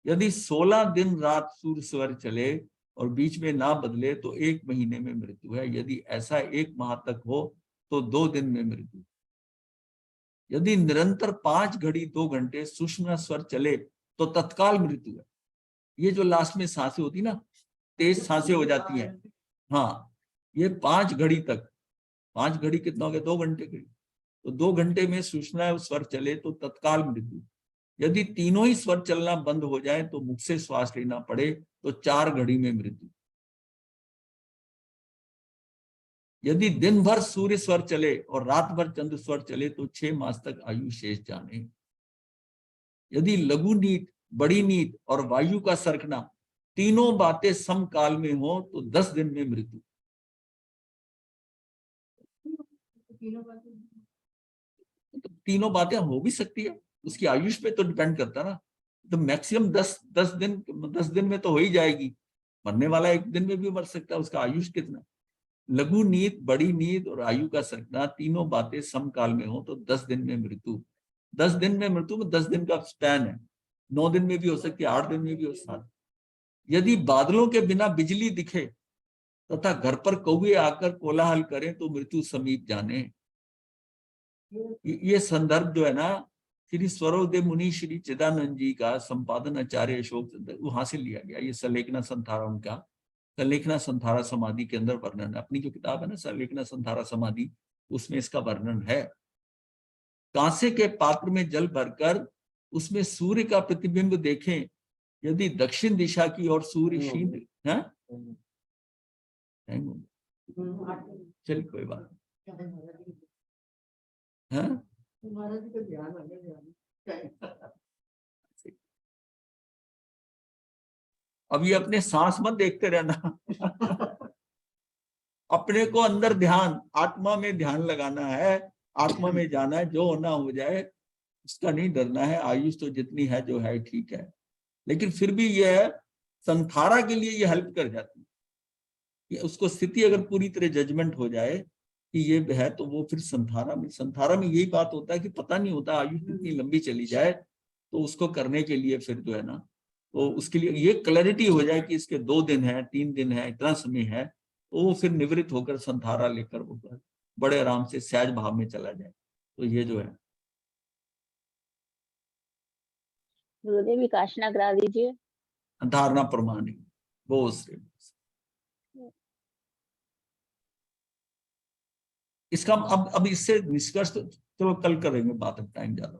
यदि 16 दिन रात सूर्य स्वर चले और बीच में ना बदले तो 1 महीने में मृत्यु है। यदि ऐसा 1 माह तक हो तो 2 दिन में मृत्यु। यदि निरंतर 5 घड़ी 2 घंटे सुषुम्ना स्वर चले तो तत्काल मृत्यु है। ये जो लास्ट में सांसें होती ना, तेज सांसें हो जाती हैं, हाँ, ये 5 घड़ी तक, 5 घड़ी कितना हो गया, 2 घंटे घड़ी, तो 2 घंटे में सुषुम्ना स्वर चले तो तत्काल मृत्यु। यदि तीनों ही स्वर चलना बंद हो जाए तो मुख से श्वास लेना पड़े तो 4 घड़ी में मृत्यु। यदि दिन भर सूर्य स्वर चले और रात भर चंद्र स्वर चले तो 6 मास तक आयु शेष जाने। यदि लघु नींद, बड़ी नींद और वायु का सरकना तीनों बातें समकाल में हो तो 10 दिन में मृत्यु। तो तीनों बातें हो भी सकती है, उसकी आयुष पे तो डिपेंड करता है ना। तो मैक्सिमम 10 दिन में तो हो ही जाएगी। मरने वाला 1 दिन में भी मर सकता है, उसका आयुष कितना। लघु नींद, बड़ी नींद और आयु का सरकना तीनों बातें समकाल में हो तो 10 दिन में मृत्यु। 10 दिन में मृत्यु में 10 दिन का स्पैन है, 9 दिन में भी हो सकती है, 8 दिन में भी हो सकती है। यदि बादलों के बिना बिजली दिखे तथा घर पर कौवे आकर कोलाहल करें तो मृत्यु समीप जाने। ये संदर्भ जो है ना, श्री स्वरोदय मुनि श्री चिदानंद जी का, संपादन आचार्य अशोक, वहां से लिया गया। ये सलेखना संथारा उनका, सलेखना संथारा समाधि के अंदर वर्णन है। अपनी जो किताब है ना सलेखना संथारा समाधि, उसमें इसका वर्णन है। कांसे के पात्र में जल भरकर उसमें सूर्य का प्रतिबिंब देखें, यदि दक्षिण दिशा की ओर सूर्य शीघ्र है, चलिए कोई बात है। अब ये अपने सांस मत देखते रहना अपने को अंदर ध्यान, आत्मा में ध्यान लगाना है, आत्मा में जाना है, जो होना हो जाए, उसका नहीं डरना है। आयुष तो जितनी है जो है ठीक है, लेकिन फिर भी यह संथारा के लिए ये हेल्प कर जाती है कि उसको स्थिति अगर पूरी तरह जजमेंट हो जाए कि ये है, तो वो फिर संथारा में यही बात होता है कि पता नहीं होता आयुष कितनी लंबी चली जाए, तो उसको करने के लिए फिर जो है ना, तो उसके लिए ये क्लैरिटी हो जाए कि इसके 2 दिन है, 3 दिन है, इतना समय है, तो वो फिर निवृत्त होकर संथारा लेकर वो बड़े आराम से सहज भाव में चला जाए। तो ये जो है गुरुदेव विकासना करा दीजिए। धारणा प्रमाण है वो उससे। इसका अब इससे निष्कर्ष तो चलो कल करेंगे बात, अब टाइम ज्यादा।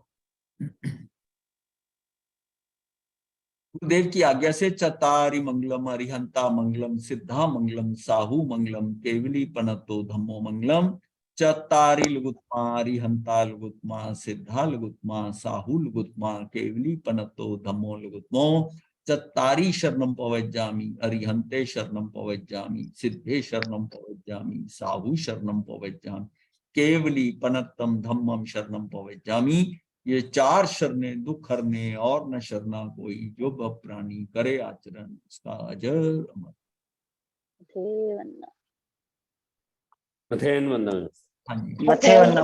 गुरुदेव की आज्ञा से चतारि मंगलम अरिहंता मंगलम सिद्धा मंगलम साहू मंगलम केवली पनतो धम्मो मंगलम चतारि लुगुत्मा अरिहंता लुगुत्मा सिद्धा लुगुत्मा साहू लुगुत्मा केवली पनतो धम्मो लुगुत्मो चत्तारि शरणं पवज्जामि अरिहंते शरणं पवज्जामि सिद्धे शरणं पवज्जामि साहू शरणं पवज्जामि केवली पनत्तम धम्मम शरणं पवज्जामि। ये 4 शरणें दुख हरने और न शरणा कोई, जो प्राणी करे आचरण उसका अजर अमर। वंदना मथेन वंदन। हाँ जी। मथे वंदना